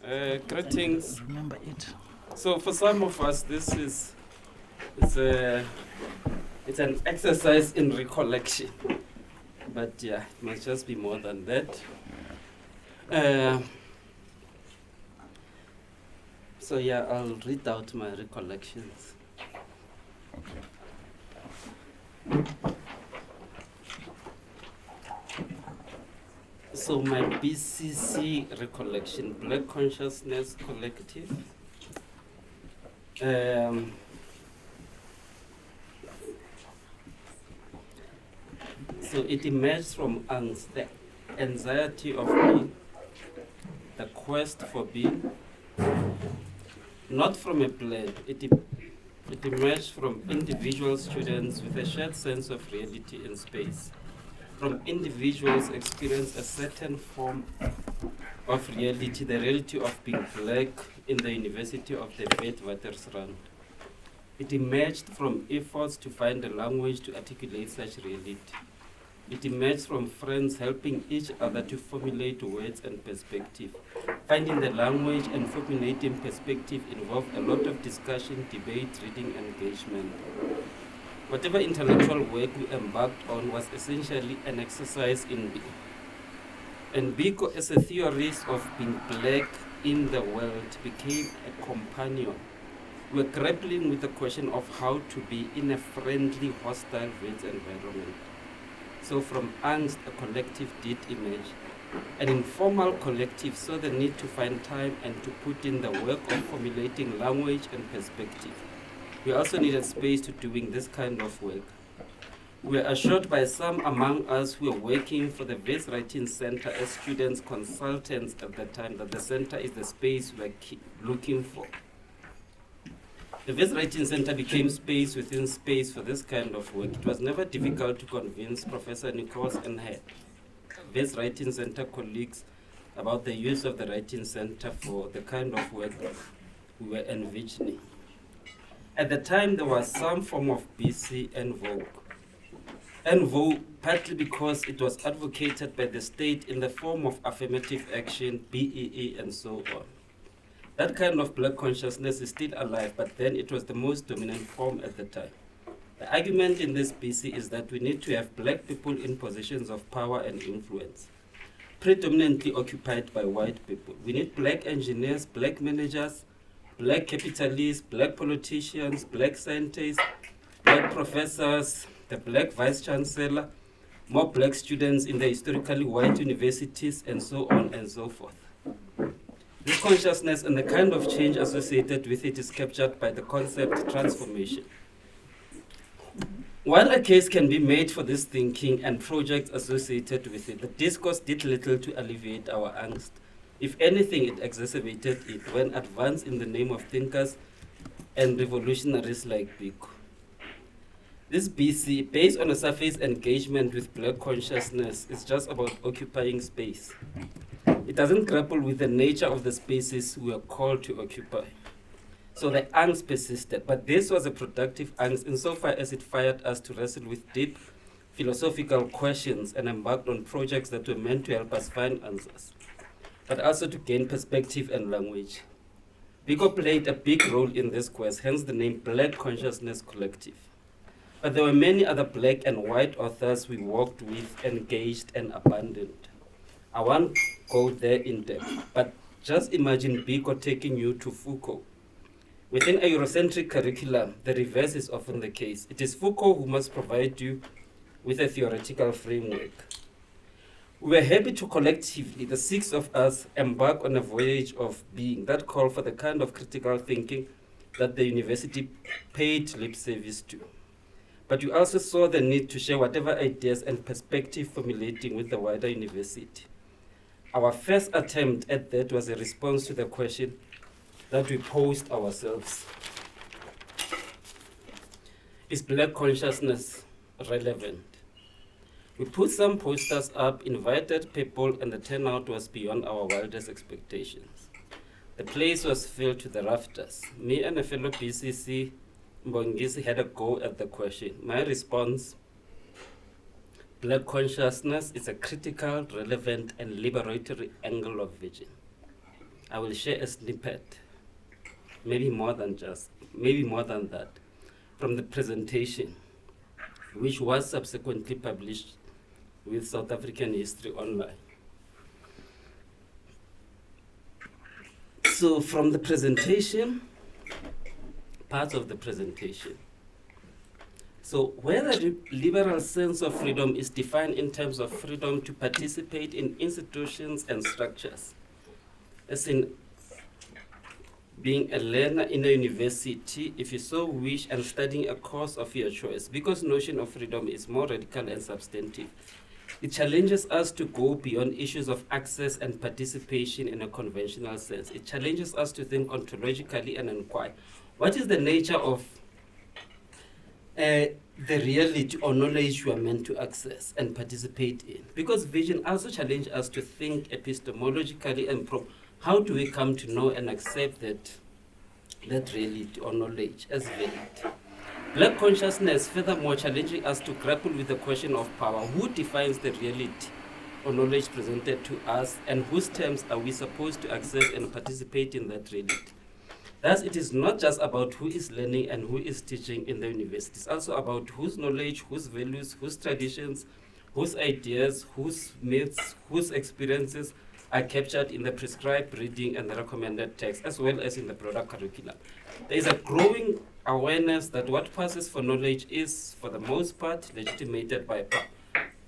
Greetings. Remember it. So for some of us, it's an exercise in recollection, but yeah, it must just be more than that. So yeah, I'll read out my recollections. So my BCC recollection, Black Consciousness Collective. So it emerged from angst, the anxiety of being, the quest for being, not from a plan. It emerged from individual students with a shared sense of reality in space. From individuals experience a certain form of reality, the reality of being black in the University of the Witwatersrand. It emerged from efforts to find a language to articulate such reality. It emerged from friends helping each other to formulate words and perspective. Finding the language and formulating perspective involved a lot of discussion, debate, reading, engagement. Whatever intellectual work we embarked on was essentially an exercise in being. And Biko, as a theorist of being black in the world, became a companion. We were grappling with the question of how to be in a friendly, hostile Wits environment. So from angst, a collective did emerge. An informal collective saw the need to find time and to put in the work of formulating language and perspective. We also needed space to doing this kind of work. We were assured by some among us who were working for the Wits Writing Center as students, consultants at the time, that the center is the space we were looking for. The Wits Writing Center became space within space for this kind of work. It was never difficult to convince Professor Nichols and her Wits Writing Center colleagues about the use of the Writing Center for the kind of work we were envisioning. At the time, there was some form of BC en vogue, partly because it was advocated by the state in the form of affirmative action, BEE, and so on. That kind of black consciousness is still alive, but then it was the most dominant form at the time. The argument in this BC is that we need to have black people in positions of power and influence, predominantly occupied by white people. We need black engineers, black managers, black capitalists, black politicians, black scientists, black professors, the black vice chancellor, more black students in the historically white universities, and so on and so forth. This consciousness and the kind of change associated with it is captured by the concept transformation. While a case can be made for this thinking and projects associated with it, the discourse did little to alleviate our angst. If anything, it exacerbated it when advanced in the name of thinkers and revolutionaries like Biko. This BC, based on a surface engagement with black consciousness, is just about occupying space. It doesn't grapple with the nature of the spaces we are called to occupy. So the angst persisted, but this was a productive angst insofar as it fired us to wrestle with deep philosophical questions and embarked on projects that were meant to help us find answers, but also to gain perspective and language. Biko played a big role in this quest, hence the name Black Consciousness Collective. But there were many other black and white authors we worked with, engaged, and abandoned. I won't go there in depth, but just imagine Biko taking you to Foucault. Within a Eurocentric curriculum, the reverse is often the case. It is Foucault who must provide you with a theoretical framework. We were happy to collectively, the six of us, embark on a voyage of being that called for the kind of critical thinking that the university paid lip service to. But we also saw the need to share whatever ideas and perspective formulating with the wider university. Our first attempt at that was a response to the question that we posed ourselves. Is black consciousness relevant? We put some posters up, invited people, and the turnout was beyond our wildest expectations. The place was filled to the rafters. Me and a fellow BCC, Mbongisi, had a go at the question. My response: black consciousness is a critical, relevant, and liberatory angle of vision. I will share a snippet, maybe more than that, from the presentation, which was subsequently published with South African History Online. So from the presentation, parts of the presentation. So where the liberal sense of freedom is defined in terms of freedom to participate in institutions and structures, as in being a learner in a university, if you so wish, and studying a course of your choice, because notion of freedom is more radical and substantive. It challenges us to go beyond issues of access and participation in a conventional sense. It challenges us to think ontologically and inquire, what is the nature of the reality or knowledge you are meant to access and participate in? Because vision also challenges us to think epistemologically and how do we come to know and accept that reality or knowledge as valid? Black consciousness furthermore challenging us to grapple with the question of power. Who defines the reality or knowledge presented to us, and whose terms are we supposed to access and participate in that reality? Thus, it is not just about who is learning and who is teaching in the university. It's also about whose knowledge, whose values, whose traditions, whose ideas, whose myths, whose experiences are captured in the prescribed reading and the recommended text, as well as in the broader curriculum. There is a growing awareness that what passes for knowledge is, for the most part, legitimated by power.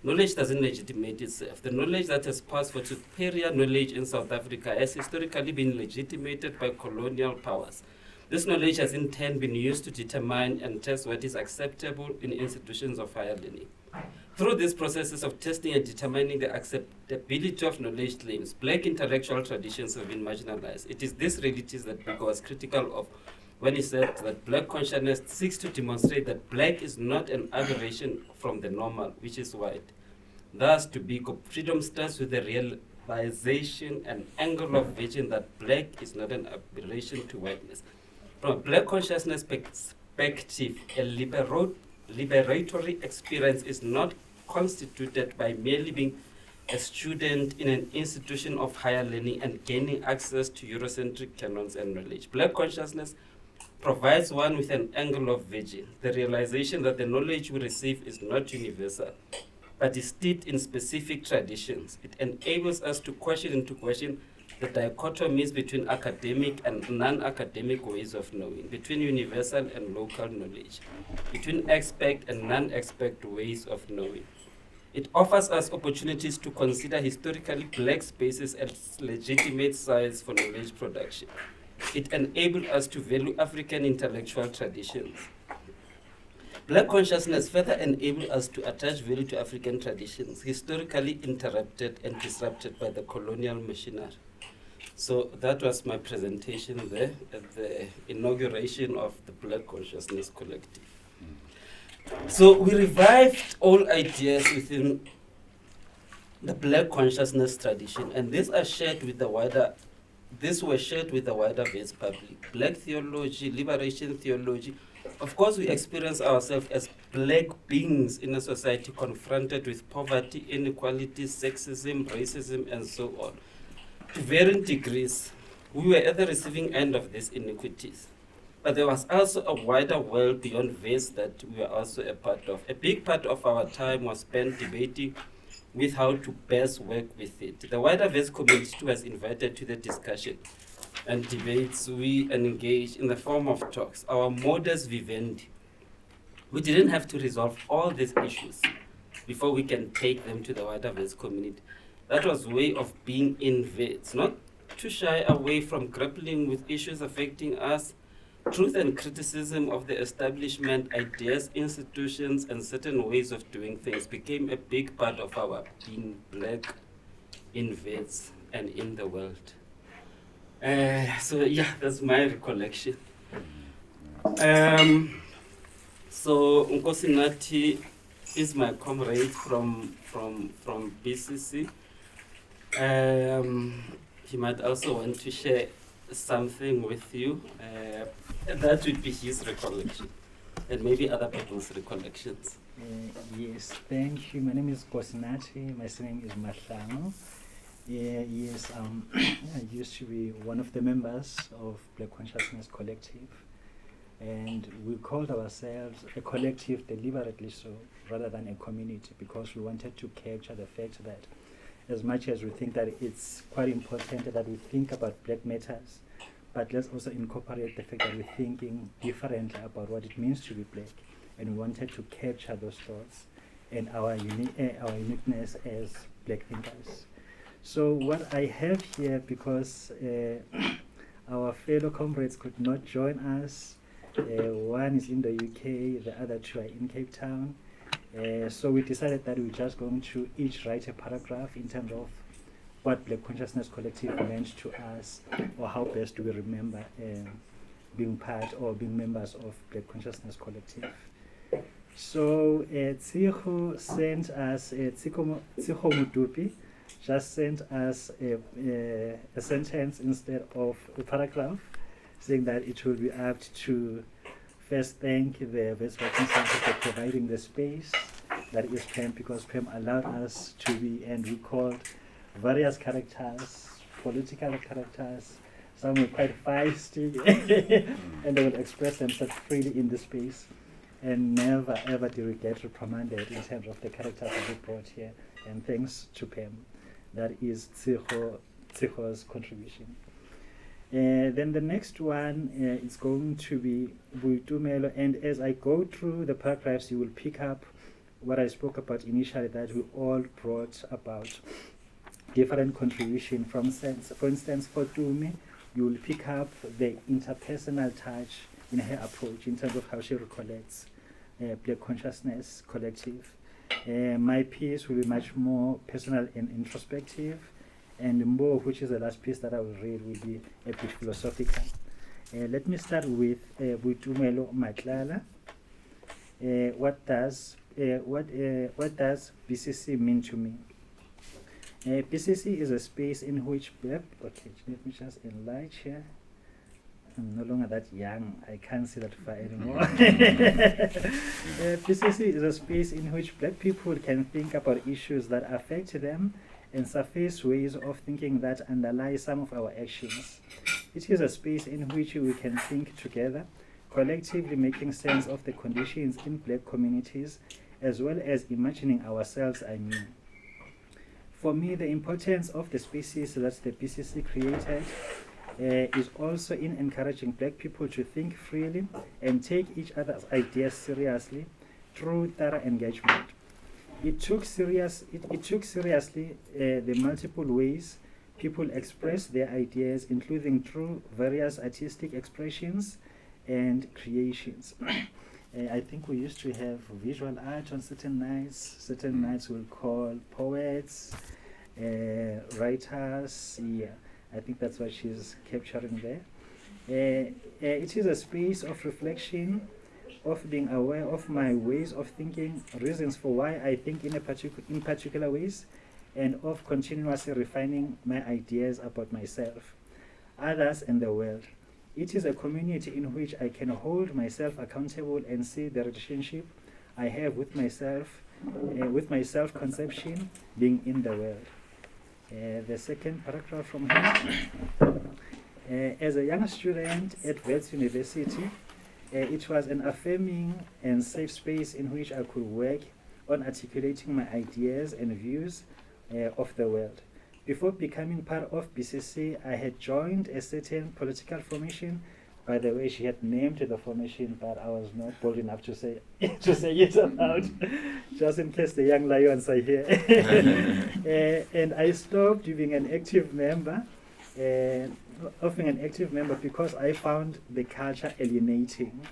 Knowledge doesn't legitimate itself. The knowledge that has passed for superior knowledge in South Africa has historically been legitimated by colonial powers. This knowledge has in turn been used to determine and test what is acceptable in institutions of higher learning. Through these processes of testing and determining the acceptability of knowledge claims, Black intellectual traditions have been marginalized. It is these realities that Biko was critical of when he said that Black consciousness seeks to demonstrate that Black is not an aberration from the normal, which is white. Thus, to Biko, freedom starts with the realization and angle of vision that Black is not an aberration to whiteness. From a Black consciousness perspective, a liberatory experience is not constituted by merely being a student in an institution of higher learning and gaining access to Eurocentric canons and knowledge. Black consciousness provides one with an angle of vision, the realization that the knowledge we receive is not universal, but is steeped in specific traditions. It enables us to question into question the dichotomies between academic and non-academic ways of knowing, between universal and local knowledge, between expert and non-expert ways of knowing. It offers us opportunities to consider historically Black spaces as legitimate sites for knowledge production. It enables us to value African intellectual traditions. Black consciousness further enables us to attach value to African traditions, historically interrupted and disrupted by the colonial machinery. So that was my presentation there at the inauguration of the Black Consciousness Collective. So we revived all ideas within the Black consciousness tradition, and these were shared with the wider Wits public. Black theology, liberation theology. Of course, we experience ourselves as Black beings in a society confronted with poverty, inequality, sexism, racism, and so on. To varying degrees, we were at the receiving end of these inequities. But there was also a wider world beyond Wits that we were also a part of. A big part of our time was spent debating with how to best work with it. The wider Wits community was invited to the discussion and debates we engaged in the form of talks. Our modus vivendi. We didn't have to resolve all these issues before we can take them to the wider Wits community. That was a way of being in Wits, not to shy away from grappling with issues affecting us. Truth and criticism of the establishment, ideas, institutions, and certain ways of doing things became a big part of our being Black in Wits and in the world. So yeah, that's my recollection. So Nkosi Nati is my comrade from BCC. He might also want to share something with you. That would be his recollection, and maybe other people's recollections. Yes, thank you. My name is Kosinati. My surname is Mahlano. Yes, I used to be one of the members of Black Consciousness Collective, and we called ourselves a collective deliberately so, rather than a community, because we wanted to capture the fact that as much as we think that it's quite important that we think about Black matters, but let's also incorporate the fact that we're thinking differently about what it means to be Black, and we wanted to capture those thoughts and our uniqueness as Black thinkers. So what I have here, because our fellow comrades could not join us, one is in the UK, the other two are in Cape Town, so we decided that we're just going to each write a paragraph in terms of what Black Consciousness Collective meant to us, or how best do we remember being part or being members of Black Consciousness Collective. So Tsiho sent us, Tsiho Mutupi just sent us a sentence instead of a paragraph, saying that it will be apt to first thank the Wits Center for providing the space that is PEM, because PEM allowed us to be, and we called various characters, political characters, some were quite feisty, and they would express themselves freely in the space, and never ever did we get reprimanded in terms of the characters that we brought here, and thanks to PEM. That is Tsiho's contribution. Then the next one is going to be Buitumelo, and as I go through the paragraphs, you will pick up what I spoke about initially, that we all brought about different contribution. For instance, for Tumi, you will pick up the interpersonal touch in her approach in terms of how she recollects Black Consciousness Collective. My piece will be much more personal and introspective, and Mbo, which is the last piece that I will read, will be a bit philosophical. Let me start with Buitumelo Matlala. What does BCC mean to me? BCC is a space in which, okay, let me just enlarge here. I'm no longer that young, I can't see that far anymore. BCC is a space in which Black people can think about issues that affect them and surface ways of thinking that underlie some of our actions. It is a space in which we can think together, collectively making sense of the conditions in Black communities, as well as imagining ourselves anew. For me, the importance of the spaces that the BCC created is also in encouraging Black people to think freely and take each other's ideas seriously through thorough engagement. It took seriously the multiple ways people express their ideas, including through various artistic expressions and creations. I think we used to have visual art on certain nights. Certain nights we'll call poets, writers. Yeah, I think that's what she's capturing there. It is a space of reflection, of being aware of my ways of thinking, reasons for why I think in particular ways, and of continuously refining my ideas about myself, others, and the world. It is a community in which I can hold myself accountable and see the relationship I have with myself, with my self-conception being in the world. The second paragraph from here. As a young student at Wits University, it was an affirming and safe space in which I could work on articulating my ideas and views of the world. Before becoming part of BCC, I had joined a certain political formation. By the way, she had named the formation, but I was not bold enough to say it aloud, just in case the young lions are here. And I stopped being an active member, because I found the culture alienating.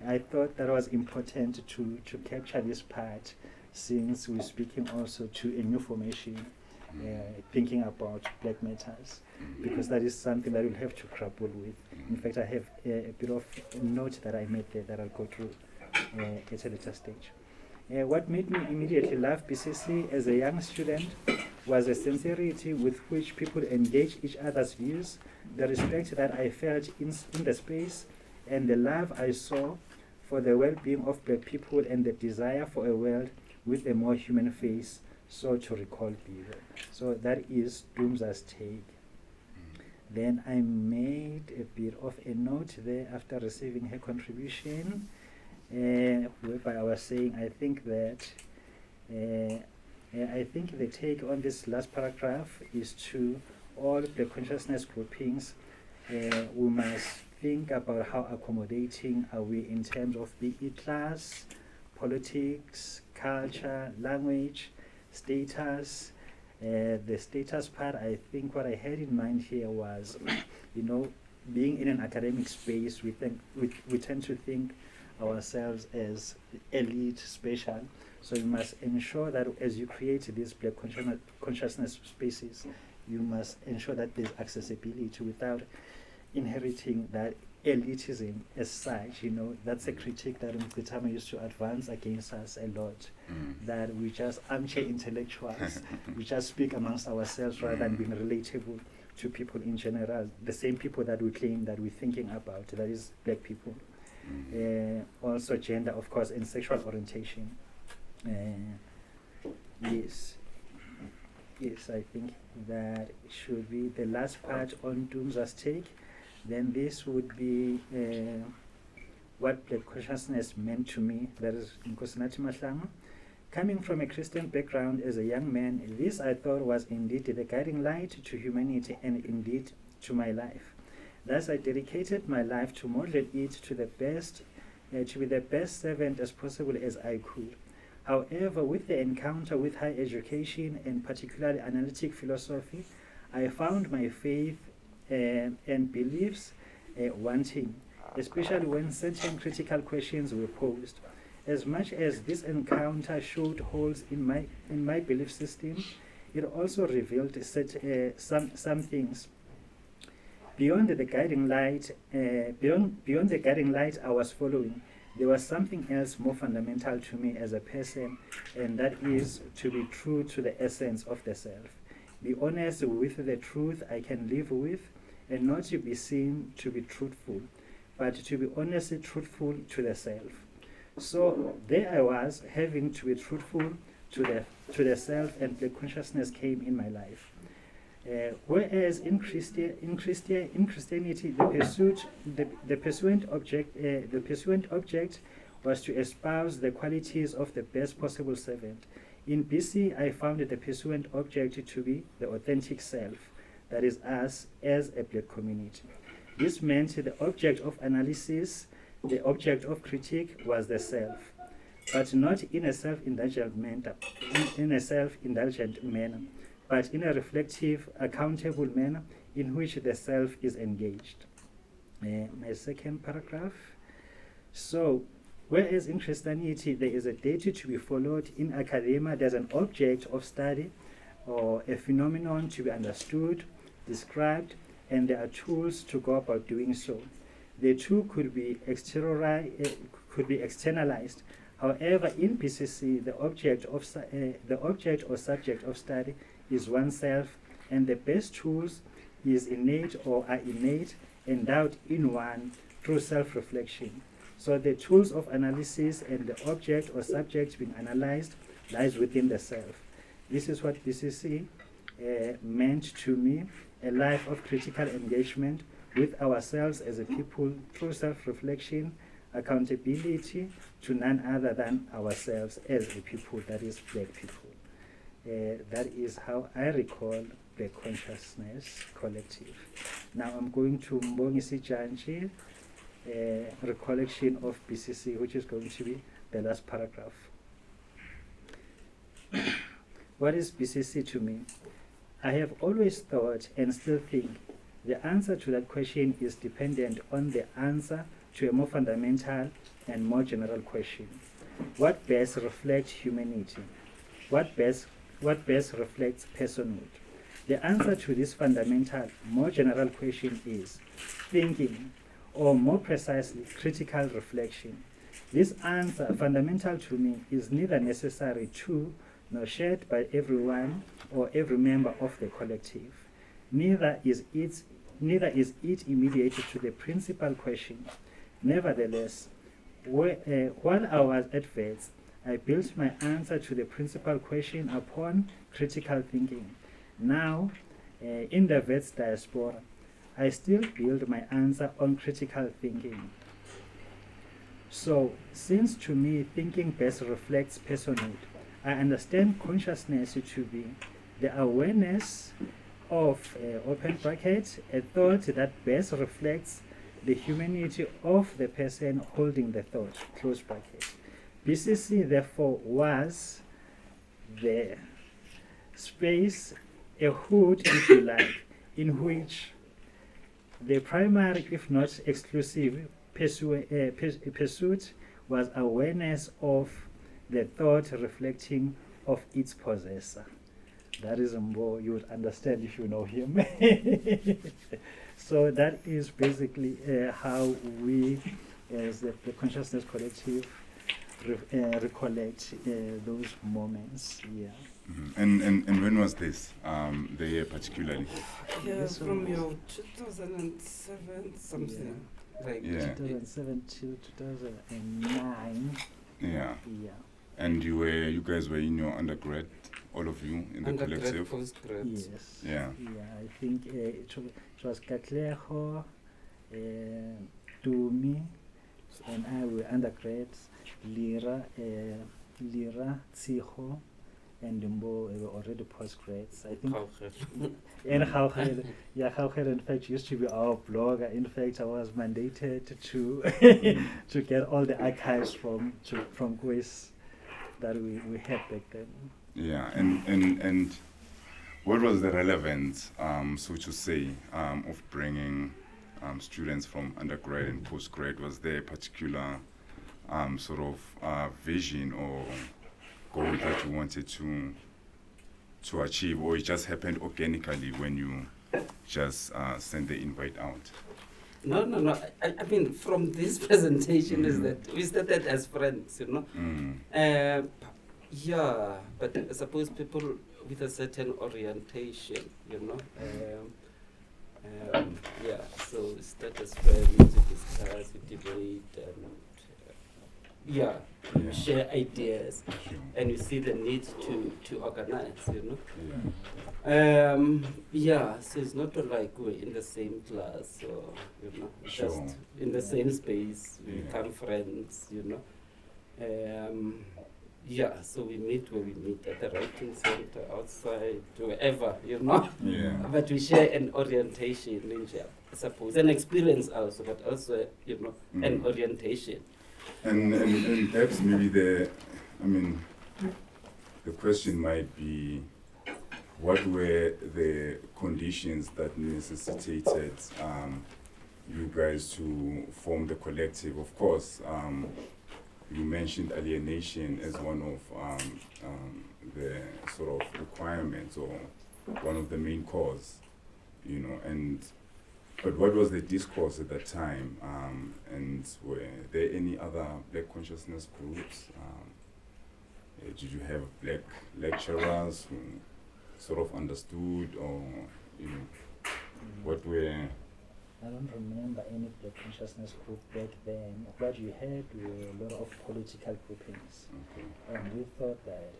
I thought that was important to capture this part, since we're speaking also to a new formation. Thinking about Black matters, because that is something that we'll have to grapple with. In fact, I have a bit of a note that I made there that I'll go through at a later stage. What made me immediately love BCC as a young student was the sincerity with which people engage each other's views, the respect that I felt in the space, and the love I saw for the well-being of Black people, and the desire for a world with a more human face So to recall people. So that is Doomsa's take. Then I made a bit of a note there after receiving her contribution, whereby I was saying I think that I think the take on this last paragraph is to all Black consciousness groupings. We must think about how accommodating are we in terms of be it class, politics, culture, language, status. The status part, I think what I had in mind here was, being in an academic space, we tend to think ourselves as elite, special. So you must ensure that as you create these Black consciousness spaces, you must ensure that there's accessibility without inheriting that elitism as such. That's a critique that Mkutama used to advance against us a lot, that we just armchair intellectuals, we just speak amongst ourselves rather than being relatable to people in general, the same people that we claim that we're thinking about, that is Black people. Also gender, of course, and sexual orientation. Yes, I think that should be the last part on Doomsa's take. Then this would be what Black consciousness meant to me. That is Nkosinathi Mahlangu. Coming from a Christian background as a young man, this I thought was indeed the guiding light to humanity and indeed to my life. Thus I dedicated my life to model it to be the best servant as possible as I could. However, with the encounter with higher education and particularly analytic philosophy, I found my faith and beliefs wanting, especially when certain critical questions were posed. As much as this encounter showed holes in my belief system, it also revealed some things. Beyond the guiding light, beyond the guiding light I was following, there was something else more fundamental to me as a person, and that is to be true to the essence of the self. Be honest with the truth I can live with, and not to be seen to be truthful, but to be honestly truthful to the self. So there I was, having to be truthful to the self, and Black consciousness came in my life. Whereas in Christianity, the pursuant object was to espouse the qualities of the best possible servant. In BC, I found the pursuant object to be the authentic self, that is us as a Black community. This meant the object of analysis, the object of critique was the self, but not in a self-indulgent manner, but in a reflective, accountable manner in which the self is engaged. My second paragraph. So, whereas in Christianity there is a duty to be followed, in academia there's an object of study or a phenomenon to be understood, described, and there are tools to go about doing so. The two could be externalized. However, in BCC, the object or subject of study is oneself, and the best tools are innate, endowed in one through self-reflection. So the tools of analysis and the object or subject being analyzed lies within the self. This is what BCC meant to me, a life of critical engagement with ourselves as a people through self-reflection, accountability to none other than ourselves as a people, that is Black people. That is how I recall Black Consciousness Collective. Now I'm going to Mbongisi Janji, recollection of BCC, which is going to be the last paragraph. What is BCC to me? I have always thought and still think the answer to that question is dependent on the answer to a more fundamental and more general question. What best reflects humanity? What best reflects personhood? The answer to this fundamental, more general question is thinking, or more precisely, critical reflection. This answer, fundamental to me, is neither necessary to nor shared by everyone or every member of the collective. Neither is it immediate to the principal question. Nevertheless, while I was at Wits, I built my answer to the principal question upon critical thinking. Now, in the Wits diaspora, I still build my answer on critical thinking. So, since to me thinking best reflects personhood, I understand consciousness to be the awareness of, open bracket, a thought that best reflects the humanity of the person holding the thought, close bracket. BCC therefore was the space, a hood if you like, in which the primary, if not exclusive, pursuit was awareness of the thought reflecting of its possessor. That is more you would understand if you know him. So that is basically how we, as the Consciousness Collective, recollect those moments. Yeah. And when was this? The year particularly? Yeah, This from one your 2007 something. Like Yeah. 2007 till 2009. Yeah. Yeah. And you guys were in your undergrad, all of you in the undergrad, collective? postgrad. Yes. Yeah. Yeah, I think it was Katleho, Dumi, and I were undergrads. Lera, Tsiho, and Dumbo were already postgrads. I think. And Haucher, yeah, Haucher in fact used to be our blogger. In fact, I was mandated to to get all the archives from quiz that we had back then. Yeah. And what was the relevance, so to say, of bringing students from undergrad and postgrad? Was there a particular sort of vision or goal that you wanted to achieve, or it just happened organically when you just sent the invite out? No. I mean, from this presentation is that we started as friends, you know. Yeah, but I suppose people with a certain orientation, you know. Yeah, so we started as friends, we discuss, we debate, and yeah, Yeah. share ideas, Sure. and we see the need to organize, you know. Yeah. Yeah, so it's not like we're in the same class or, you know, Sure. just in the same space, we Yeah. become friends, you know. Yeah, so we meet where we meet at the writing center, outside, wherever, you know. Yeah. But we share an orientation, I suppose, an experience also, but also, you know, an orientation. And perhaps maybe the question might be, what were the conditions that necessitated you guys to form the collective? Of course, you mentioned alienation as one of the sort of requirements or one of the main cause, you know, but what was the discourse at that time? And were there any other Black consciousness groups? Did you have Black lecturers who sort of understood, or, you know, what were... I don't remember any Black consciousness group back then. What you had were a lot of political groupings. Okay. And we thought that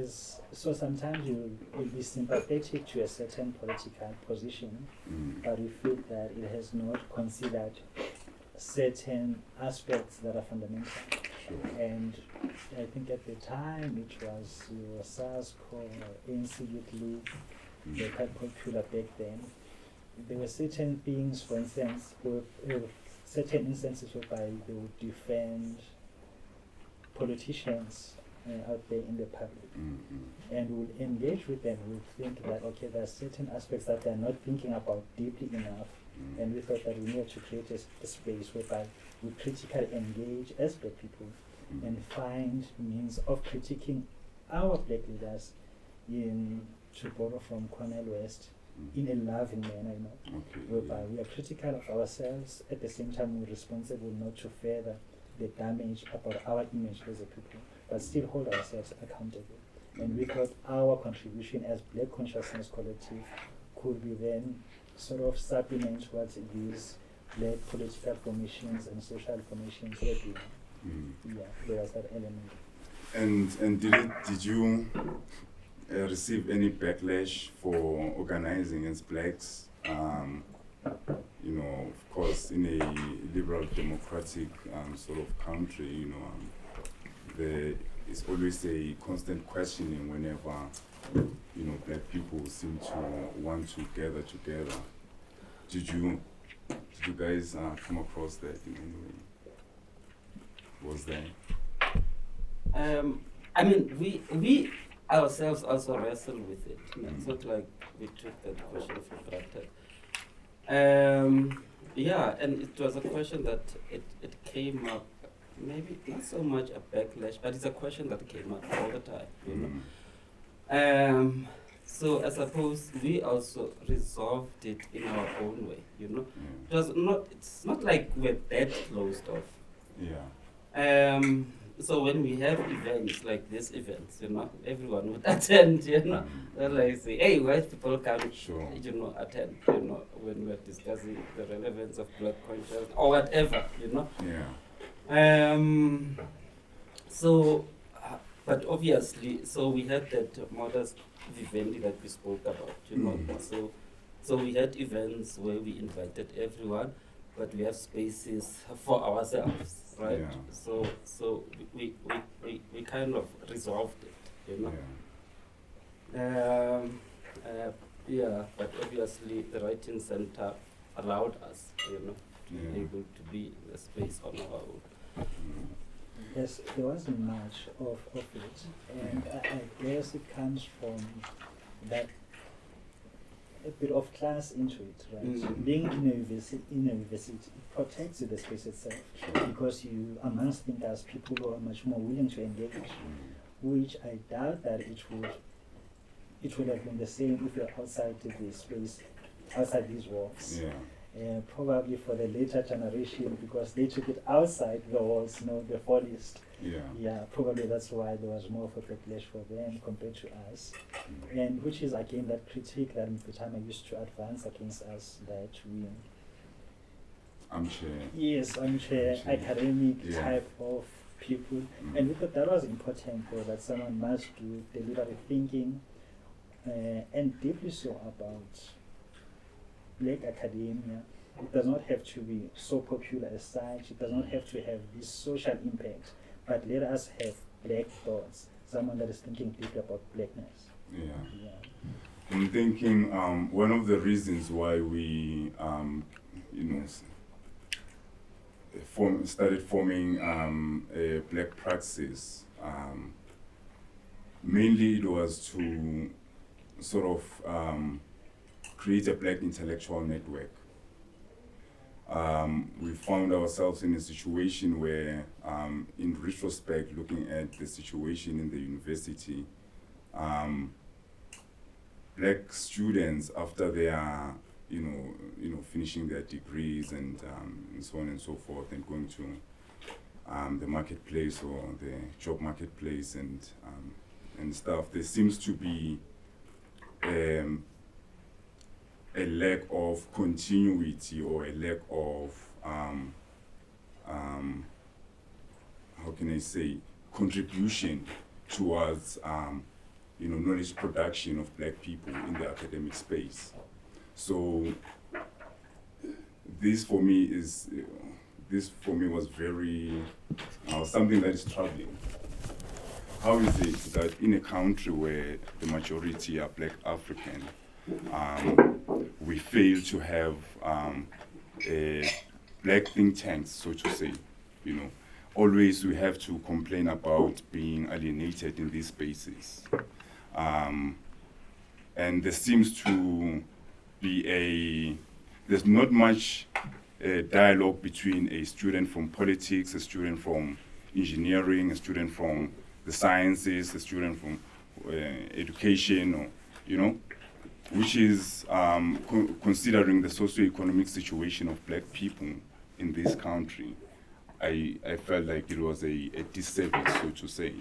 so sometimes you'll be sympathetic to a certain political position, but we feel that it has not considered certain aspects that are fundamental. Sure. And I think at the time it was SASCO, ANC Youth League, they were quite popular back then. There were certain things, for instance, certain instances whereby they would defend politicians out there in the public. And we'll engage with them. We'll think that, okay, there are certain aspects that they're not thinking about deeply enough. And we thought that we needed to create a space whereby we critically engage as Black people and find means of critiquing our Black leaders to borrow from Cornel West, in a loving manner, you know, Okay. whereby we are critical of ourselves, at the same time we're responsible not to further the damage about our image as a people, but still hold ourselves accountable. And we thought our contribution as Black Consciousness Collective could be then sort of supplement what these Black political formations and social formations were doing. Yeah, there was that element. And did you receive any backlash for organizing as blacks? You know, of course, in a liberal democratic sort of country, you know, there is always a constant questioning whenever, you know, black people seem to want to gather together. Did you guys come across that in any way? Was there? I mean, we ourselves also wrestle with it. It's not like we took that question for granted. Yeah, and it was a question that it came up, maybe not so much a backlash, but it's a question that came up all the time, you know. So I suppose we also resolved it in our own way, you know. It's not like we're that closed off. Yeah. So when we have events like these events, you know, everyone would attend, you know. They'll like say, hey, white people can, Sure. you know, attend, you know, when we're discussing the relevance of black consciousness or whatever, you know. Yeah. So, but obviously, so we had that modest vivendi that we spoke about, you know. So we had events where we invited everyone, but we have spaces for ourselves, right? Yeah. So we kind of resolved it, you know. Yeah, but obviously the writing center allowed us, you know, to be able to be in the space on our own. Yes, there wasn't much of it, and I guess it comes from that a bit of class into it, right? Being in a university, it protects the space itself, because you amongst thinkers, people who are much more willing to engage, which I doubt that it would have been the same if you're outside the space, outside these walls. Yeah. Probably for the later generation, because they took it outside the walls, you know, the forest. Yeah. Yeah, probably that's why there was more of a backlash for them compared to us. And which is again that critique that the time I used to advance against us, that we armchair academic type of people. And we thought that was important, though, that someone must do deliberate thinking and deeply so about black academia. It does not have to be so popular as such. It does not have to have this social impact. But let us have black thoughts. Someone that is thinking deeply about blackness. Yeah. I'm thinking one of the reasons why we, you know, started forming a black Praxis. Mainly it was to sort of create a black intellectual network. We found ourselves in a situation where, in retrospect, looking at the situation in the university, black students, after they are, you know, finishing their degrees and so on and so forth, and going to the marketplace or the job marketplace and stuff, there seems to be a lack of continuity or a lack of how can I say, contribution towards you know, knowledge production of black people in the academic space. So this for me was very something that is troubling. How is it that in a country where the majority are black African, we fail to have a black think tanks, so to say, you know? Always we have to complain about being alienated in these spaces. And there seems to be there's not much dialogue between a student from politics, a student from engineering, a student from the sciences, a student from education, or, you know, which is considering the socio-economic situation of black people in this country. I felt like it was a disservice, so to say.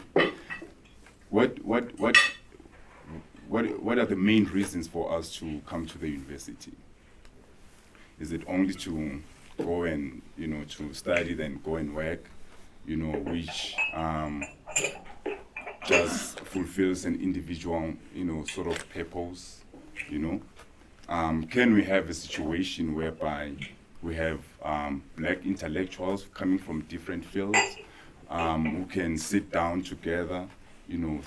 What are the main reasons for us to come to the university? Is it only to go and, you know, to study, then go and work? which just fulfills an individual, sort of purpose, Can we have a situation whereby we have black intellectuals coming from different fields who can sit down together,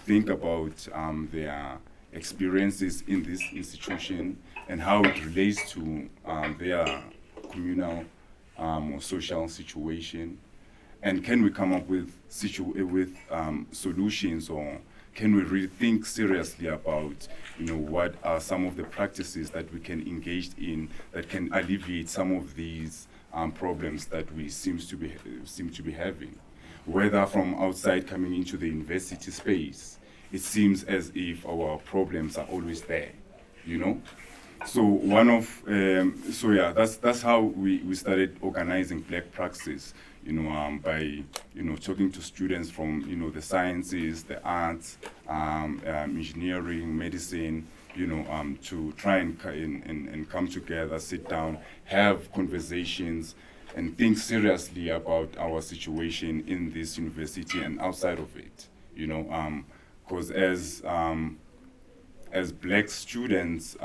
think about their experiences in this institution and how it relates to their communal or social situation? And can we come up with solutions, or can we really think seriously about, what are some of the practices that we can engage in that can alleviate some of these problems that we seem to be having, whether from outside coming into the university space. It seems as if our problems are always there, So that's how we started organizing Black Praxis, by talking to students from the sciences, the arts, engineering, medicine, to try and come together, sit down, have conversations, and think seriously about our situation in this university and outside of it. Because as black students,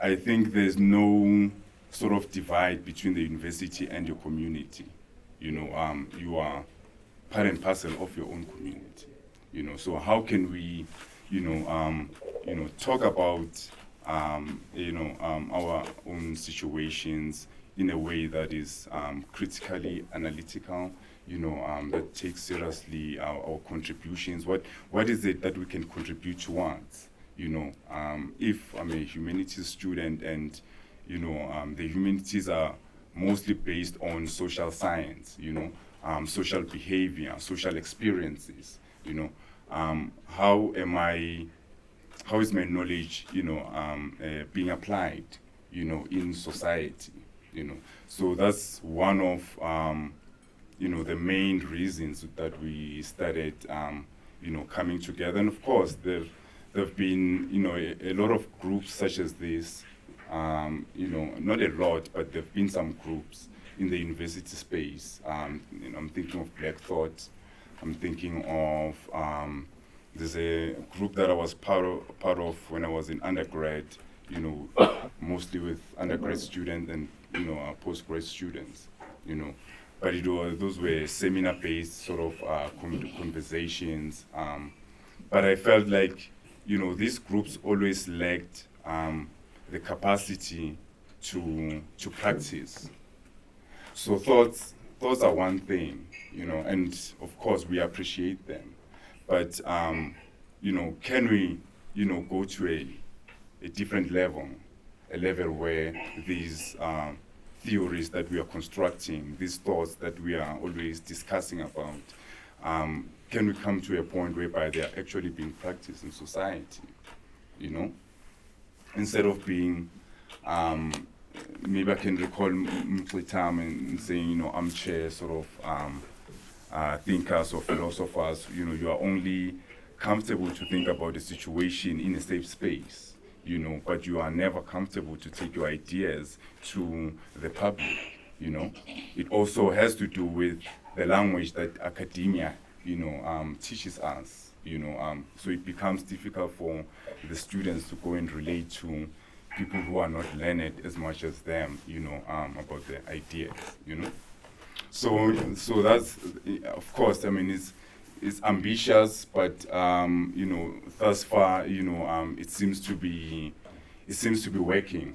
I think there's no sort of divide between the university and your community. You are part and parcel of your own community. So how can we, talk about, our own situations in a way that is critically analytical, that takes seriously our contributions. What is it that we can contribute towards? If I'm a humanities student and the humanities are mostly based on social science, social behavior, social experiences, how is my knowledge, being applied, in society, So that's one of, the main reasons that we started, coming together. And of course, there have been, a lot of groups such as this, not a lot, but there have been some groups in the university space. I'm thinking of Black Thought. I'm thinking of, there's a group that I was part of when I was in undergrad, mostly with undergrad students and, postgrad students, But those were seminar-based sort of conversations. But I felt like, these groups always lacked the capacity to practice. So thoughts are one thing, and of course we appreciate them. But can we, go to a different level, a level where these theories that we are constructing, these thoughts that we are always discussing about, can we come to a point whereby they are actually being practiced in society, Instead of being, maybe I can recall Mklitam and saying, armchair sort of thinkers or philosophers, you are only comfortable to think about the situation in a safe space, but you are never comfortable to take your ideas to the public, It also has to do with the language that academia, teaches us, so it becomes difficult for the students to go and relate to people who are not learned as much as them, about their ideas, So that's, of course, it's ambitious, but thus far, it seems to be working,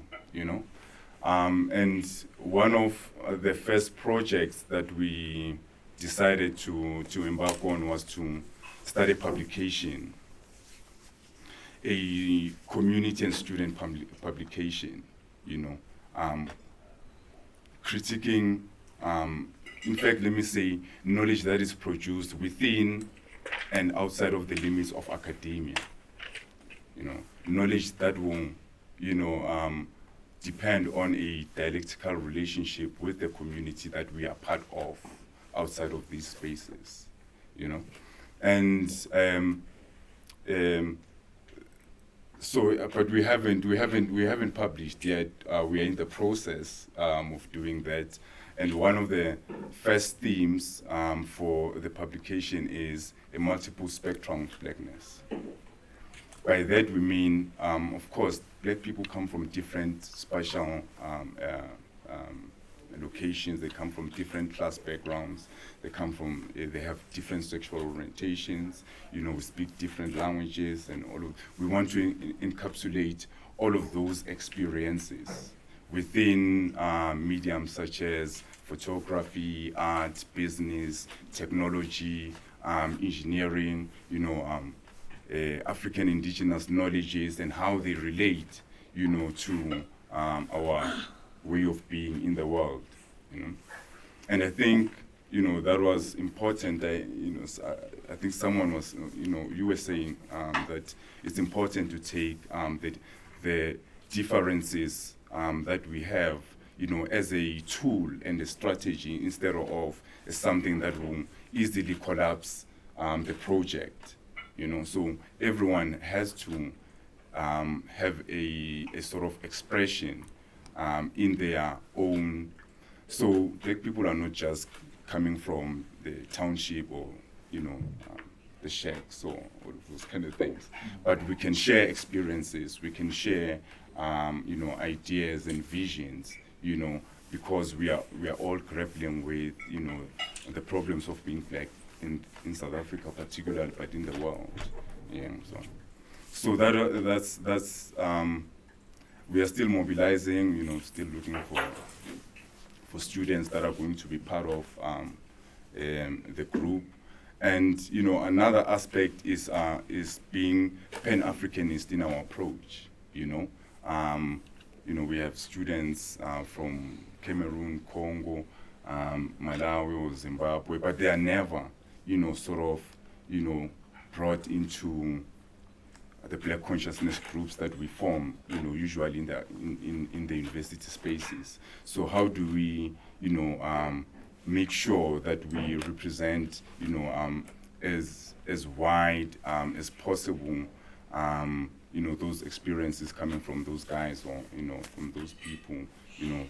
And one of the first projects that we decided to embark on was to start a publication, a community and student publication, critiquing, in fact, let me say, knowledge that is produced within and outside of the limits of academia, knowledge that will, depend on a dialectical relationship with the community that we are part of outside of these spaces, And so, but we haven't published yet. We are in the process of doing that, And one of the first themes for the publication is a multiple spectrum of blackness. By that we mean, of course, black people come from different spatial locations. They come from different class backgrounds. They come from, they have different sexual orientations. You know, we speak different languages, and all of. We want to encapsulate all of those experiences within mediums such as photography, art, business, technology, engineering. You know, African indigenous knowledges and how they relate. You know, to our way of being in the world, you know. And I think, you know, that was important. I think someone was, you know, you were saying that it's important to take the differences that we have, you know, as a tool and a strategy instead of as something that will easily collapse the project, you know. So everyone has to have a sort of expression in their own. So black people are not just coming from the township or, you know, the shacks or those kind of things, but we can share experiences, we can share, you know, ideas and visions, you know, because we are all grappling with, you know, the problems of being black in South Africa particularly, but in the world. Yeah, so that's we are still mobilizing, you know, still looking for students that are going to be part of the group. And, you know, another aspect is being Pan-Africanist in our approach, you know. You know, we have students from Cameroon, Congo, Malawi or Zimbabwe, but they are never, you know, sort of, you know, brought into the black consciousness groups that we form, you know, usually in the university spaces. So how do we, you know, make sure that we represent, you know, as wide as possible, you know, those experiences coming from those guys or, you know, from those people, you know,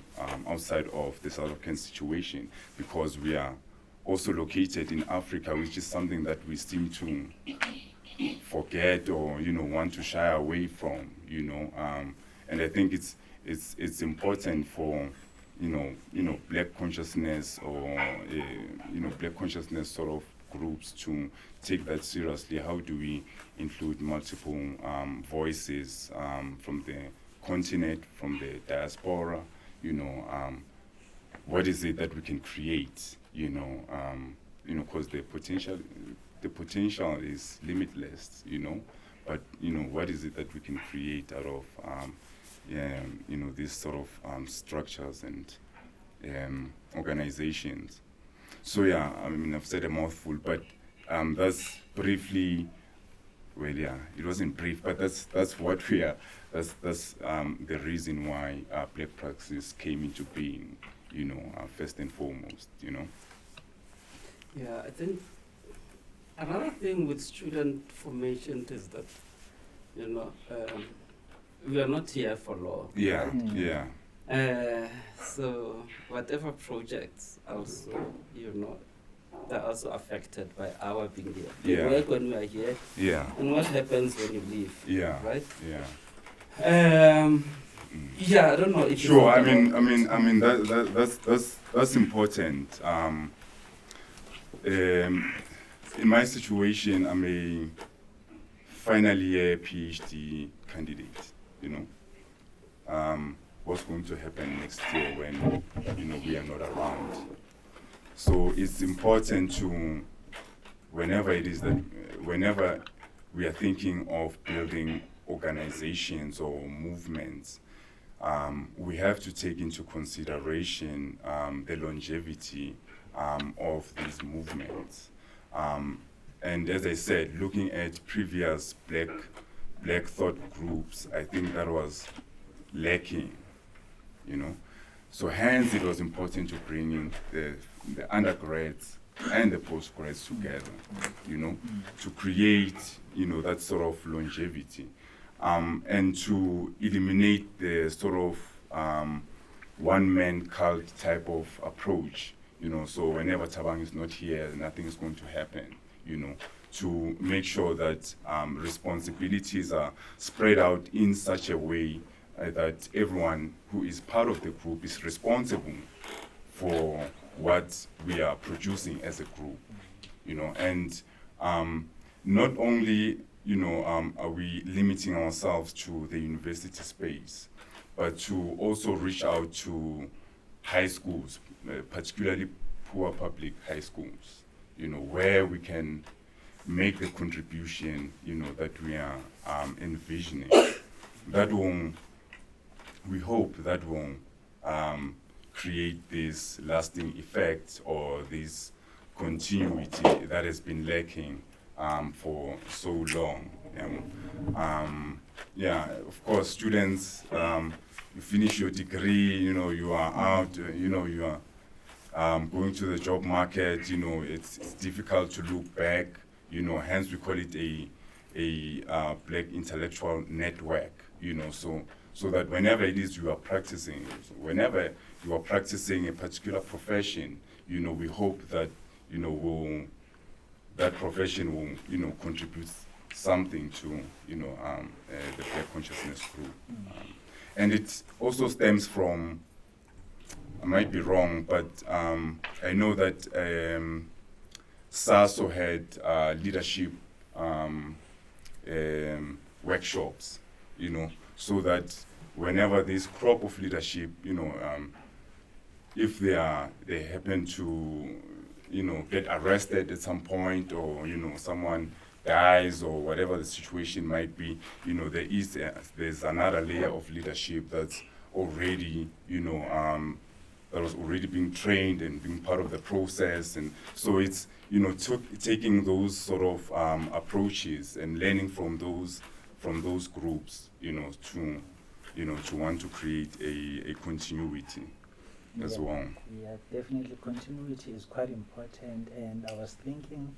outside of the South African situation, because we are also located in Africa, which is something that we seem to forget or, you know, want to shy away from, you know. And I think it's important for, you know, black consciousness or, you know, black consciousness sort of groups to take that seriously. How do we include multiple voices from the continent, from the diaspora, you know, what is it that we can create, you know, because the potential is limitless, you know, but, you know, what is it that we can create out of, you know, these sort of structures and organizations. So yeah, I mean, I've said a mouthful, but that's briefly, well, yeah, it wasn't brief, but that's what we are, that's the reason why Black Praxis came into being, you know, first and foremost, you know. Yeah, I think another thing with student formation is that, you know, we are not here for long. Yeah, right? yeah. So whatever projects also, you know, they're also affected by our being here. We Yeah. work when we are here, Yeah, and what happens when you leave, yeah, right? yeah. Yeah, I don't know if Sure. I mean that's important. In my situation, I'm a final year PhD candidate. You know, what's going to happen next year when, you know, we are not around? So it's important to, whenever it is that, whenever we are thinking of building organizations or movements, we have to take into consideration the longevity of these movements. And as I said, looking at previous black thought groups, I think that was lacking, you know. So hence it was important to bring in the undergrads and the postgrads together, you know, to create, you know, that sort of longevity, and to eliminate the sort of one-man cult type of approach, so whenever Thabang is not here, nothing is going to happen, to make sure that responsibilities are spread out in such a way that everyone who is part of the group is responsible for what we are producing as a group, and not only, are we limiting ourselves to the university space, but to also reach out to high schools, particularly poor public high schools, where we can make the contribution, that we are envisioning. That will, we hope that will create this lasting effect or this continuity that has been lacking for so long. Of course, students, you finish your degree, you are out, you are going to the job market, it's difficult to look back, hence we call it a black intellectual network, so that whenever it is you are practicing, whenever you are practicing a particular profession, we hope that, that profession will, contribute something to, the Black Consciousness group. And it also stems from, I might be wrong, but I know that SASO had leadership workshops, so that whenever this crop of leadership, if they happen to, get arrested at some point, or someone dies, or whatever the situation might be, there's another layer of leadership that's already, that was already being trained and being part of the process. And so it's, taking those sort of approaches and learning from those groups, to want to create a continuity as well. Yeah, definitely continuity is quite important. And I was thinking,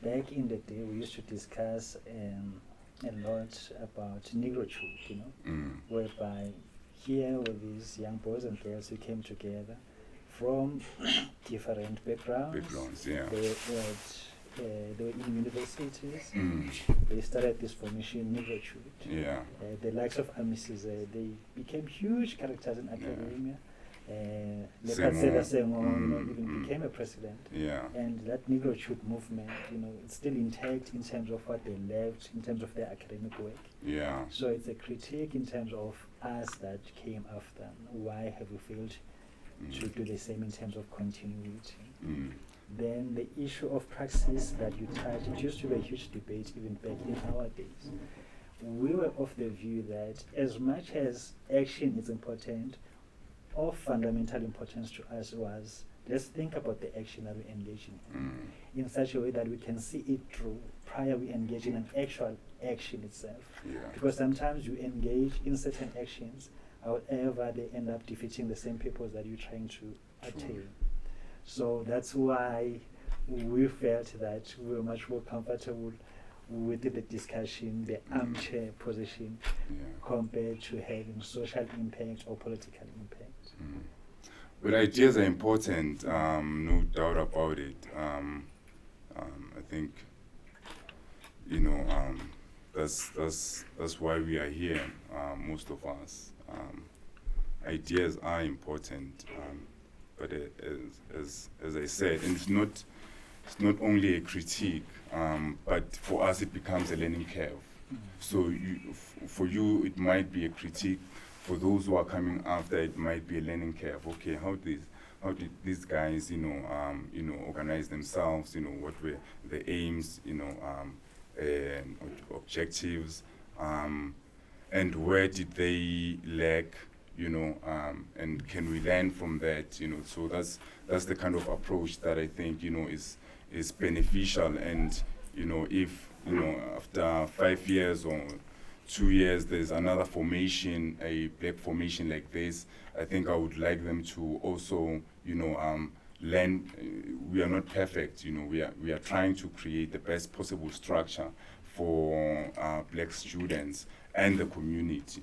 back in the day, we used to discuss a lot about negritude, whereby here were these young boys and girls who came together from different backgrounds. Yeah. They were in universities. They started this formation, negritude. Yeah. The likes of Amisis, they became huge characters in academia. Lerato even became a president. Yeah. And that negritude movement, it's still intact in terms of what they left, in terms of their academic work. Yeah. So it's a critique in terms of us that came after. Why have we failed to do the same in terms of continuity? Then the issue of praxis that you touched, it used to be a huge debate even back in our days. We were of the view that as much as action is important, of fundamental importance to us was, let's think about the action that we engage in such a way that we can see it through prior we engage in an actual action itself. Yeah. Because sometimes you engage in certain actions, however they end up defeating the same purpose that you're trying to attain. So that's why we felt that we were much more comfortable with the discussion, the armchair position, compared to having social impact or political impact. But ideas are important, no doubt about it. I think, that's why we are here, most of us. Ideas are important, but as I said, and it's not only a critique, but for us it becomes a learning curve. So for you it might be a critique. For those who are coming after, it might be a learning curve. Okay, how did these guys, organize themselves? What were the aims? And objectives, and where did they lack? And can we learn from that? So that's the kind of approach that I think is beneficial. And if after 5 years or 2 years there's another formation, a black formation like this, I think I would like them to also learn. We are not perfect. We are trying to create the best possible structure for black students and the community.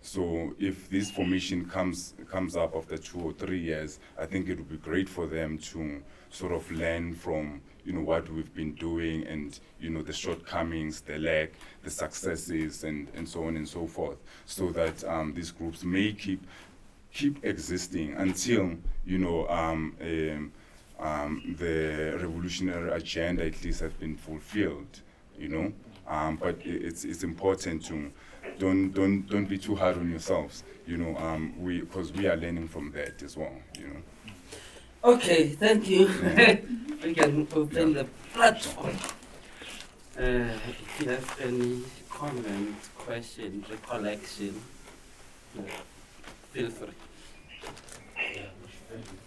So if this formation comes up after 2 or 3 years, I think it would be great for them to sort of learn from what we've been doing, and the shortcomings, the lack, the successes, and so on and so forth, so that these groups may keep existing until the revolutionary agenda at least has been fulfilled. But it's important to don't be too hard on yourselves. Because we are learning from that as well. Okay, thank you. Yeah. We can open the platform. If you have any comment, question, recollection, feel free. Yeah, thank you.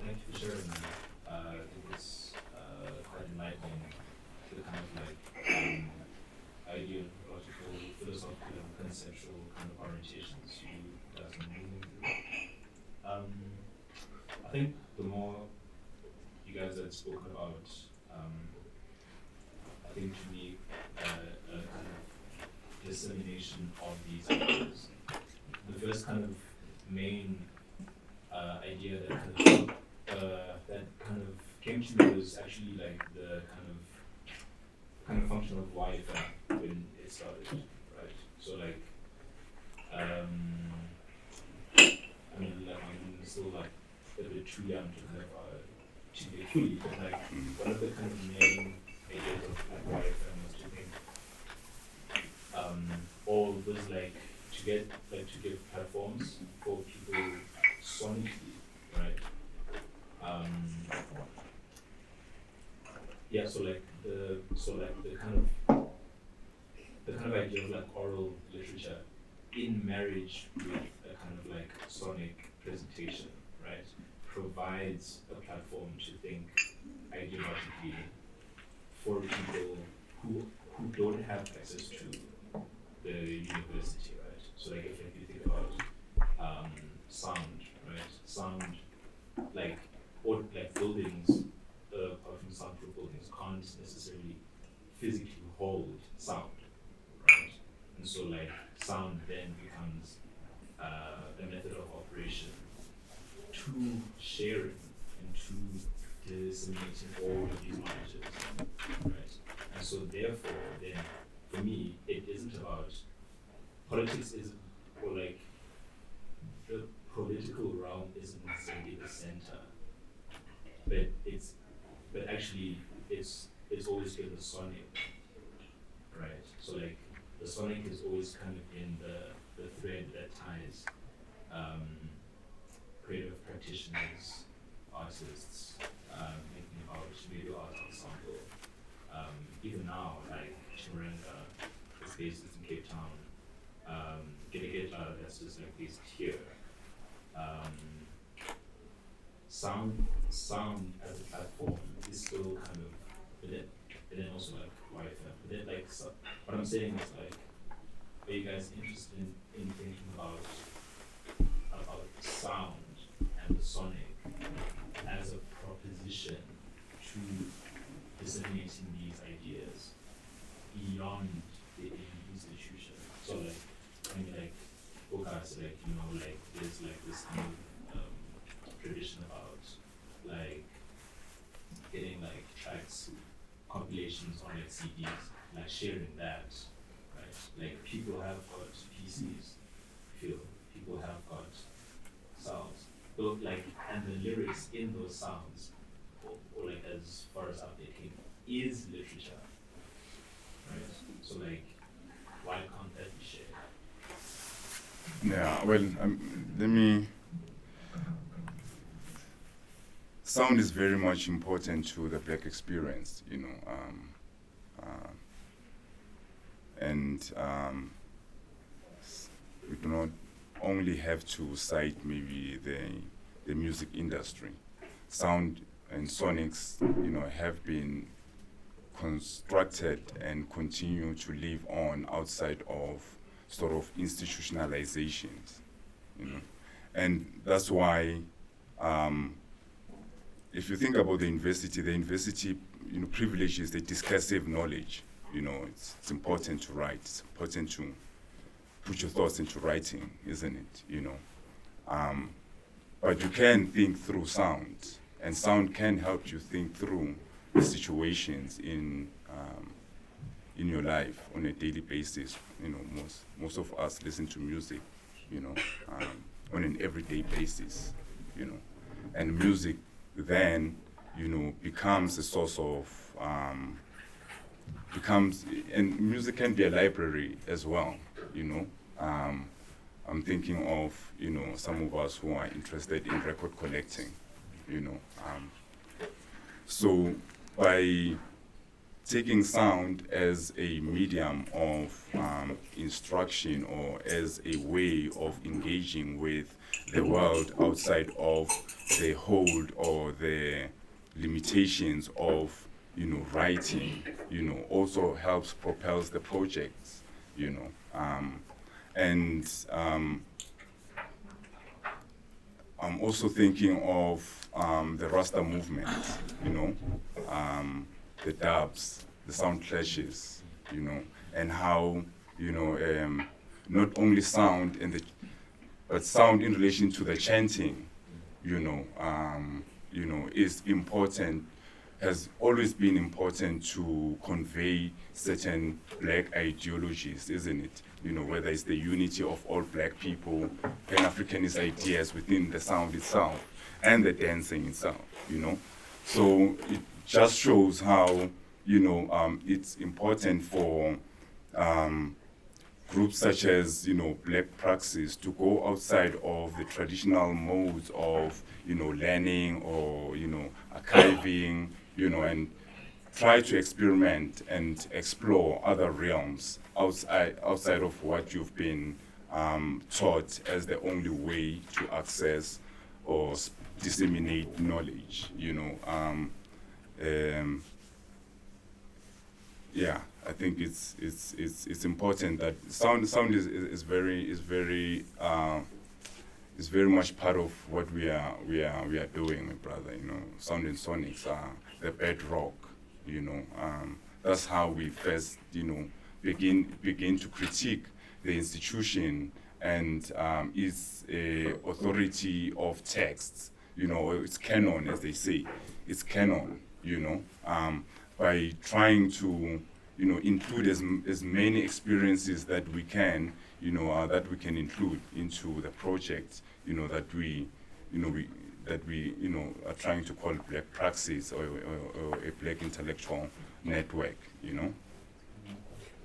Thank you for sharing. I think it's quite enlightening to the kind of ideological, philosophical, and conceptual kind of orientations you guys are moving through. I think the more you guys had spoken about, I think to me, a kind of dissemination of these ideas. The first kind of main idea that kind of came to me was actually like the kind of function of Wi-Fi when it started, right? So like, I mean, like I'm still like a bit too young to kind of to be fully, but like one of the kind of main ideas of like Wi-Fi was to think, or was like to give platforms for people sonically, right? Yeah, so the kind of idea of like oral literature in marriage with a kind of like sonic presentation, right, provides a platform to think ideologically for people who don't have access to the university, right? So like if you think about sound, right? Sound, like buildings, apart from soundproof buildings, can't necessarily physically hold sound, right? And so like sound then becomes a method of operation to sharing and to disseminating all of these knowledges, right? And so therefore then for me it isn't about politics, or like the political realm isn't necessarily the center, but actually it's always been the sonic, right? So like the sonic is always kind of in the thread that ties creative practitioners, artists, thinking about video art ensemble. Even now, like Chimrenga is based in Cape Town. Get that's just like based here. Sound as a platform is still kind of, but then also like Wi-Fi. But then like what I'm saying is like, are you guys interested in thinking about sound and the sonic as a proposition to disseminating these ideas beyond the institution? So like, I mean like, focus like, like there's like this kind of tradition about like getting like tracks, compilations on like CDs, like sharing that, right? Like people have got PCs, people have got sounds, but like, and the lyrics in those sounds, or like as far as out there came, is literature, right? So like, why can't that be shared? Yeah, well, let me. Sound is very much important to the Black experience, and we do not only have to cite maybe the music industry. Sound and sonics, have been constructed and continue to live on outside of sort of institutionalizations, and that's why. If you think about the university privileges the discursive knowledge, it's important to write. It's important to put your thoughts into writing, isn't it? But you can think through sound, and sound can help you think through the situations in your life on a daily basis. Most of us listen to music, on an everyday basis, and music then, becomes a source of, and music can be a library as well, I'm thinking of, some of us who are interested in record collecting, so by taking sound as a medium of instruction, or as a way of engaging with the world outside of the hold or the limitations of writing, also helps propels the projects, and I'm also thinking of the Rasta movement, the dubs, the sound clashes, and how, not only sound but sound in relation to the chanting, is important, has always been important to convey certain black ideologies, isn't it? Whether it's the unity of all black people, Pan-Africanist ideas within the sound itself, and the dancing itself, So it just shows how, it's important for groups such as, Black Praxis to go outside of the traditional modes of, learning or, archiving, and try to experiment and explore other realms outside of what you've been taught as the only way to access or disseminate knowledge, I think it's important that sound is very much part of what we are doing, my brother. Sound and sonics are the bedrock. That's how we first begin to critique the institution and its authority of texts. It's canon, as they say. It's canon. By trying to include as many experiences that we can include into the project, that we are trying to call Black Praxis or a Black intellectual network,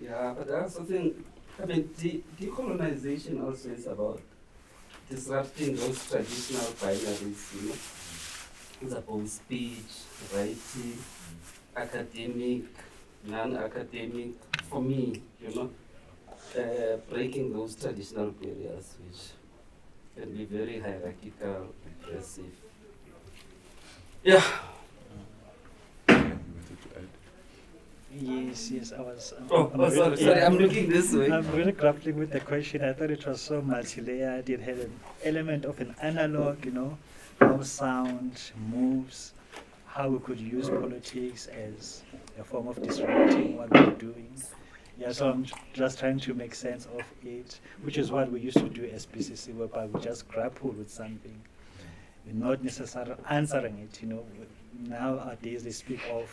Yeah, but I also think, decolonization also is about disrupting those traditional binaries, It's about speech, writing, academic, non-academic. For me, breaking those traditional barriers, which can be very hierarchical, oppressive. Yeah. Yes, I was. Sorry, I'm looking this way. I'm really grappling with the question. I thought it was so multi-layered. It had an element of an analog, how sound moves, how we could use politics as a form of disrupting what we're doing. Yeah, so I'm just trying to make sense of it, which is what we used to do as BCC, whereby we just grapple with something, not necessarily answering it. Nowadays they speak of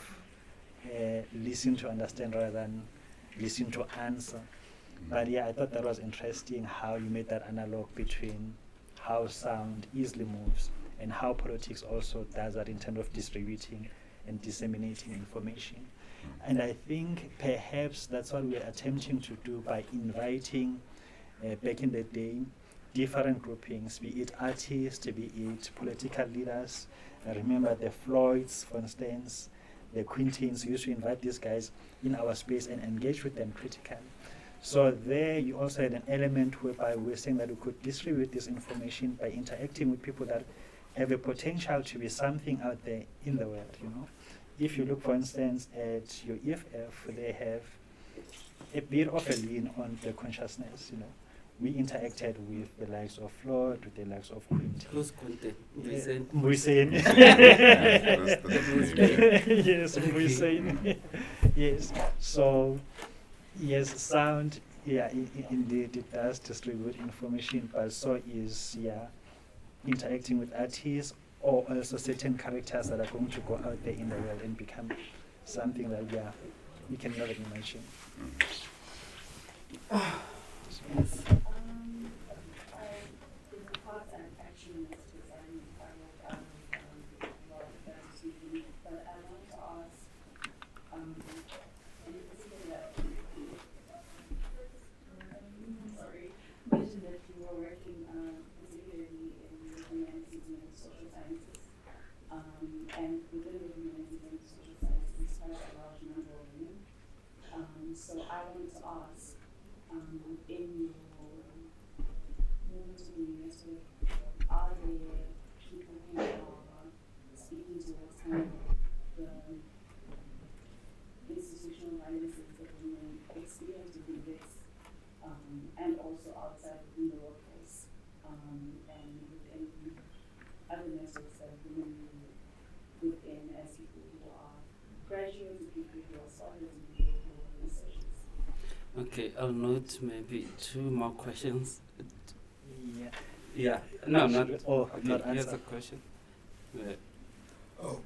listen to understand rather than listen to answer. But yeah, I thought that was interesting how you made that analog between how sound easily moves and how politics also does that in terms of distributing and disseminating information. And I think perhaps that's what we're attempting to do by inviting, back in the day, different groupings, be it artists, be it political leaders. I remember the Floyds, for instance, the Quintins. We used to invite these guys in our space and engage with them critically. So there you also had an element whereby we're saying that we could distribute this information by interacting with people that have a potential to be something out there in the world, If you look, for instance, at your EFF, they have a bit of a lean on the consciousness, We interacted with the likes of Floyd, with the likes of Quint. Who's Quinte? Hussein. Yes, Hussein. Yes. So, yes, sound. Yeah, indeed, it does distribute information, but so is interacting with artists or also certain characters that are going to go out there in the world and become something that we can never imagine. Yes. In the past, I've actually missed this and I wrote down a lot of that, but I want to ask, in particular, sorry, mentioned that you were working particularly in the humanities and social sciences, and within the humanities and social sciences, quite a large number of women. So I wanted to ask, in your movement to the UNESCO, are there people who are speaking towards kind of the institutional violences that women experience within Wits, and also outside within the workforce, and within other networks that women within as people who are graduates, people who are scholars, and people who are researchers? Okay, I'll note maybe 2 more questions. Yeah. Yeah. No, not. Oh, Okay, not here's a answer. question. Yeah. Oh,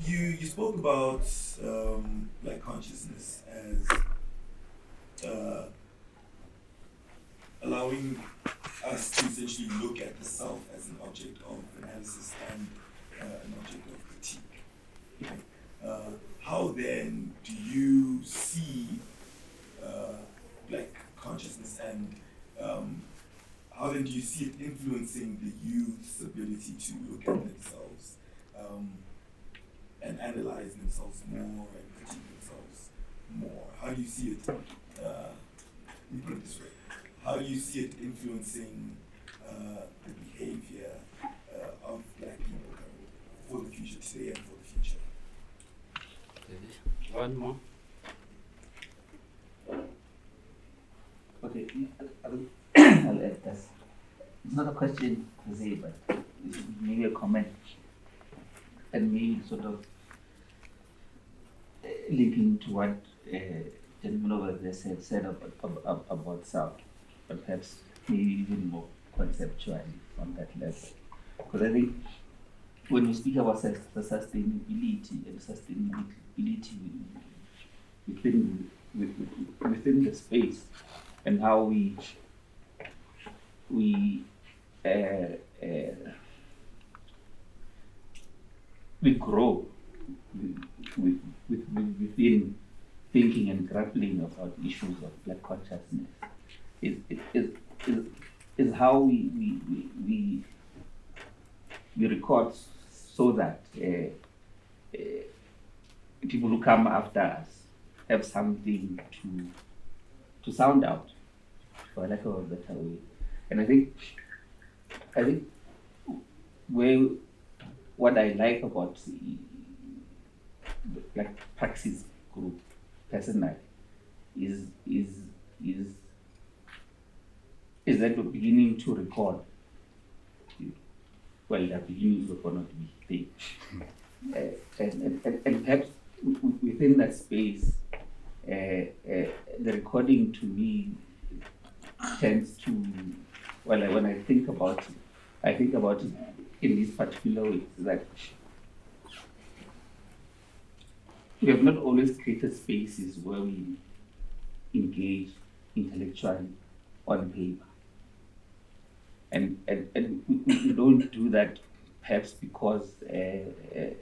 you spoke about like consciousness as allowing us to essentially look at the self as an object of analysis and an object of critique. Okay. How then do you see like consciousness, and how then do you see it influencing the youth's ability to look at themselves and analyze themselves more and critique themselves more? How do you see it? Let me put it this way: how do you see it influencing the behavior of Black people for the future today and for the future? Okay. One more. Okay, I'll add this. It's not a question per se, but it's maybe a comment, and maybe sort of linking to what gentleman over there said about sound, but perhaps maybe even more conceptually on that level. Because I think when we speak about the sustainability and sustainability within the space, and how we grow within thinking and grappling about issues of Black consciousness is how we record so that people who come after us have something to sound out, for lack of a better way. And I think what I like about the Black Praxis group personally is that we're beginning to record. Well, the beginnings were not to be things. And perhaps within that space, the recording to me tends to, when I think about it in this particular way, that we have not always created spaces where we engage intellectually on paper. And we don't do that perhaps because we're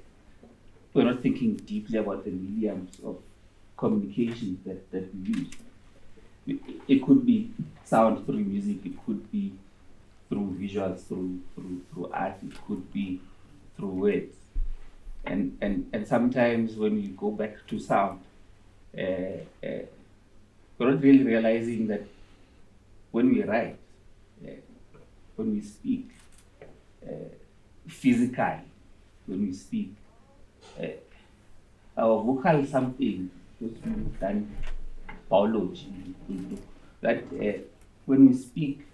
not thinking deeply about the mediums of communication that we use. It could be sound through music, it could be through visuals, through art, it could be through words. And sometimes when we go back to sound, we're not really realizing that when we write, when we speak physically, when we speak, our vocal something, because we've done biology, that when we speak,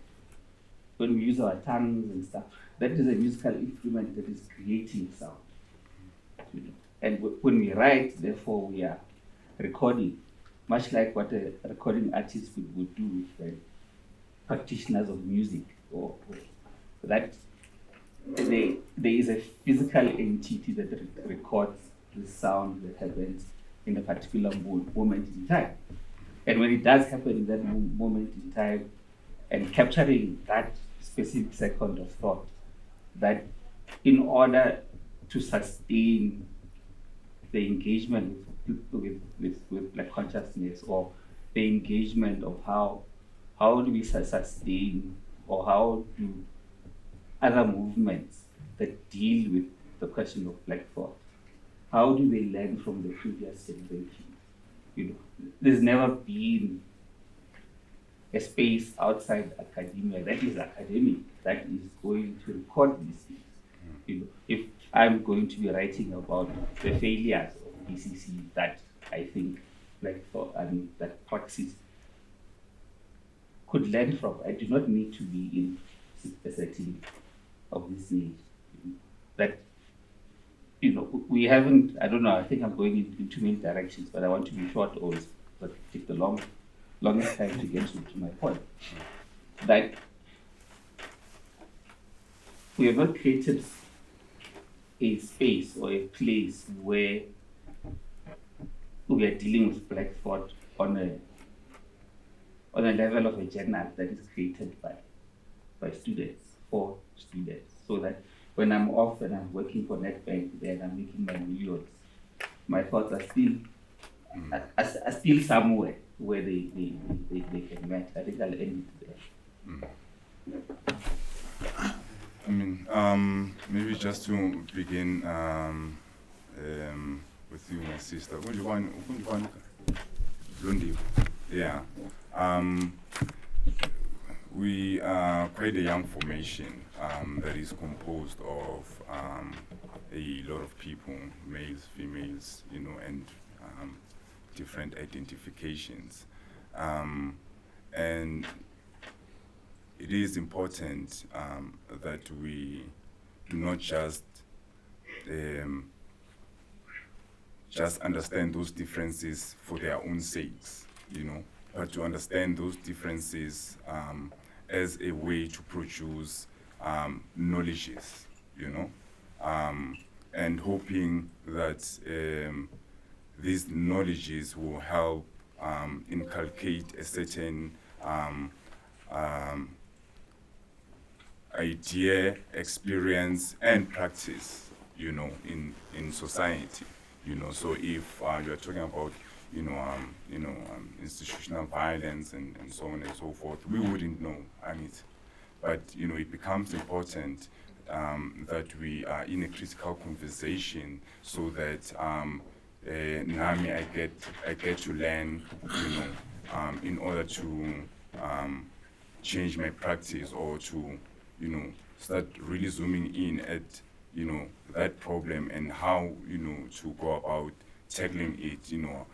when we use our tongues and stuff, that is a musical instrument that is creating sound. And when we write, therefore, we are recording, much like what a recording artist would do with practitioners of music, or that there is a physical entity that records the sound that happens in a particular moment in time. And when it does happen in that moment in time, and capturing that specific second of thought, that in order to sustain the engagement with Black consciousness, or the engagement of how do we sustain, or how do other movements that deal with the question of Black thought, how do they learn from the previous generation? You know, there's never been a space outside academia that is academic, that is going to record these things. You know, if I'm going to be writing about the failures of BCC that I think that Praxis could learn from, I do not need to be in a setting of this age. That, you know, we haven't, I don't know, I think I'm going in too many directions, but I want to be short always, but take the longest time to get to my point. That we have not created a space or a place where we are dealing with Black thought on a level of a journal that is created by students, for students, so that when I'm off and I'm working for NetBank, then I'm making my millions, my thoughts are still somewhere where they can match. I think I'll end it there. I mean, maybe just to begin with you, my sister. Yeah. We are quite a young formation that is composed of a lot of people, males, females, you know, and different identifications. And it is important that we do not just understand those differences for their own sakes, you know, but to understand those differences as a way to produce knowledges, you know, and hoping that these knowledges will help inculcate a certain idea, experience, and practice, you know, in society, you know. So if you're talking about, institutional violence and so on and so forth, we wouldn't know, but you know, it becomes important that we are in a critical conversation, so that Nami, I get to learn, you know, in order to change my practice, or to, you know, start really zooming in at, you know, that problem and how, you know, to go about tackling it, you know,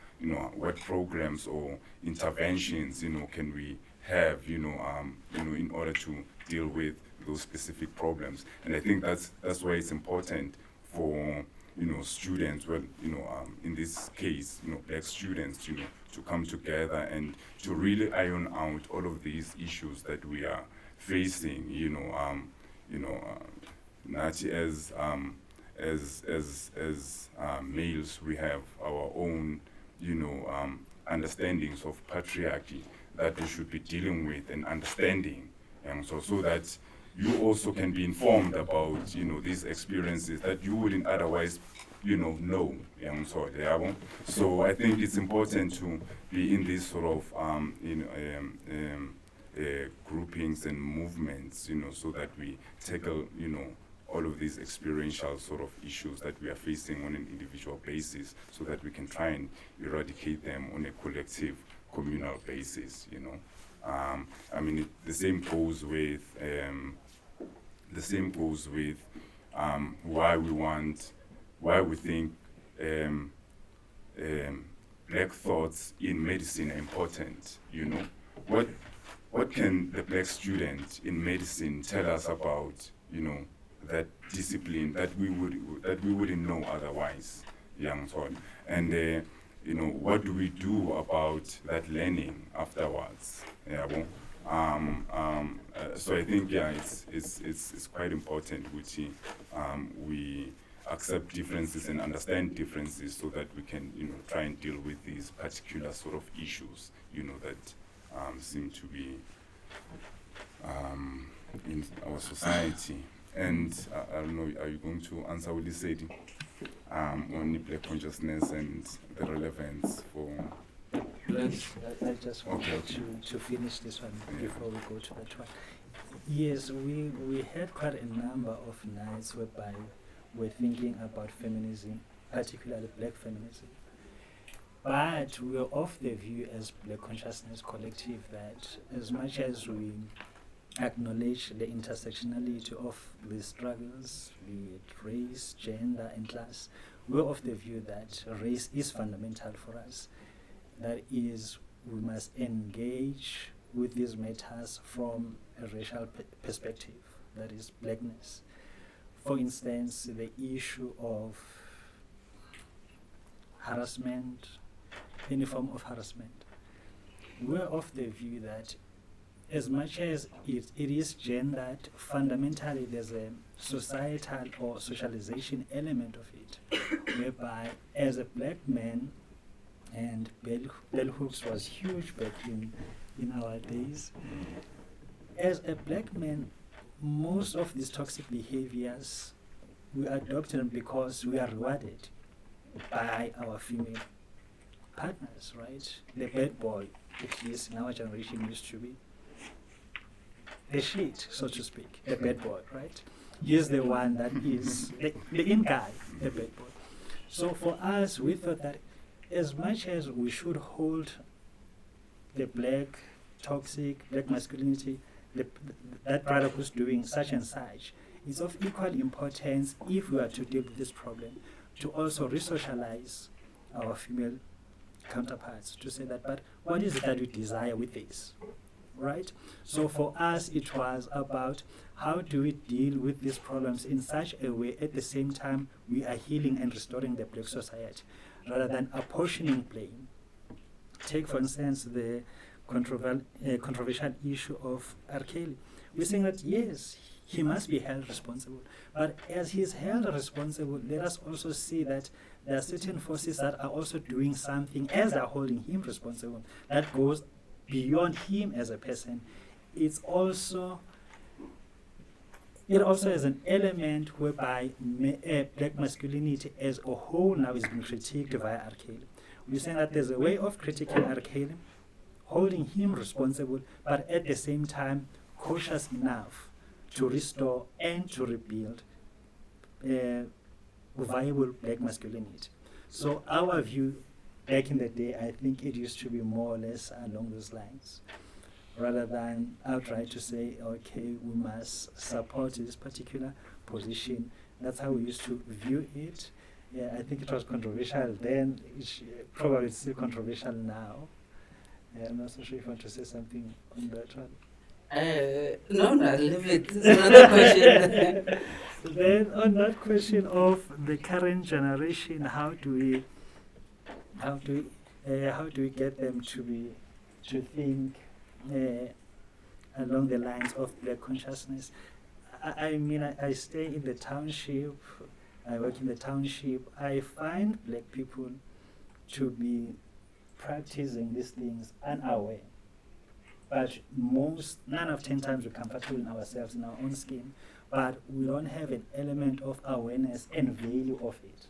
what programs or interventions, you know, can we have, you know, in order to deal with those specific problems. And I think that's why it's important for, you know, students, well, you know, in this case, you know, Black students, you know, to come together and to really iron out all of these issues that we are facing, you know, Nati, as males, we have our own, you know, understandings of patriarchy that we should be dealing with and understanding, and so that you also can be informed about, you know, these experiences that you wouldn't otherwise, you know. So I think it's important to be in these sort of groupings and movements, you know, so that we tackle, you know, all of these experiential sort of issues that we are facing on an individual basis, so that we can try and eradicate them on a collective, communal basis, you know. The same goes with why we think Black thoughts in medicine are important, you know. What can the Black student in medicine tell us about, you know, that discipline that we wouldn't know otherwise, young son. And what do we do about that learning afterwards? Yeah, so I think it's quite important which we accept differences and understand differences so that we can try and deal with these particular sort of issues that seem to be in our society. And I don't know, are you going to answer what he said on black consciousness and the relevance for? I just wanted Okay. to finish this one before we go to that one. Yes, we had quite a number of nights whereby we're thinking about feminism, particularly black feminism. But we're of the view as Black Consciousness Collective that as much as we acknowledge the intersectionality of the struggles, be it race, gender, and class, we're of the view that race is fundamental for us. That is, we must engage with these matters from a racial perspective, that is blackness. For instance, the issue of harassment, any form of harassment. We're of the view that as much as it is gendered, fundamentally there's a societal or socialization element of it, whereby as a black man, and bell hooks was huge back in our days, as a black man, most of these toxic behaviors we adopt them because we are rewarded by our female partners, right? The bad boy, at least in our generation, used to be the shit, so to speak, the bad boy, right? He's the one that is the in guy, the bad boy. So for us, we thought that as much as we should hold the black, toxic, black masculinity, that brother who's doing such and such, it's of equal importance if we are to deal with this problem, to also re-socialize our female counterparts, to say that, but what is it that we desire with this, right? So for us, it was about how do we deal with these problems in such a way at the same time we are healing and restoring the black society, rather than apportioning blame. Take, for instance, the controversial issue of R. Kelly. We're saying that, yes, he must be held responsible. But as he is held responsible, let us also see that there are certain forces that are also doing something as they are holding him responsible that goes beyond him as a person. It also has an element whereby black masculinity as a whole now is being critiqued via R. Kelly. We're saying that there's a way of critiquing R. Kelly, holding him responsible, but at the same time cautious enough to restore and to rebuild viable black masculinity. So our view back in the day, I think it used to be more or less along those lines, rather than outright to say, okay, we must support this particular position. That's how we used to view it. Yeah, I think it was controversial then. It's probably still controversial now. I'm not so sure if you want to say something on that one. No, leave it. It's another question. Then on that question of the current generation, how do we get them to think along the lines of black consciousness? I mean, I stay in the township, I work in the township. I find black people to be practicing these things unaware. But 9 of 10 times we're comfortable in ourselves, in our own skin, but we don't have an element of awareness and value of it.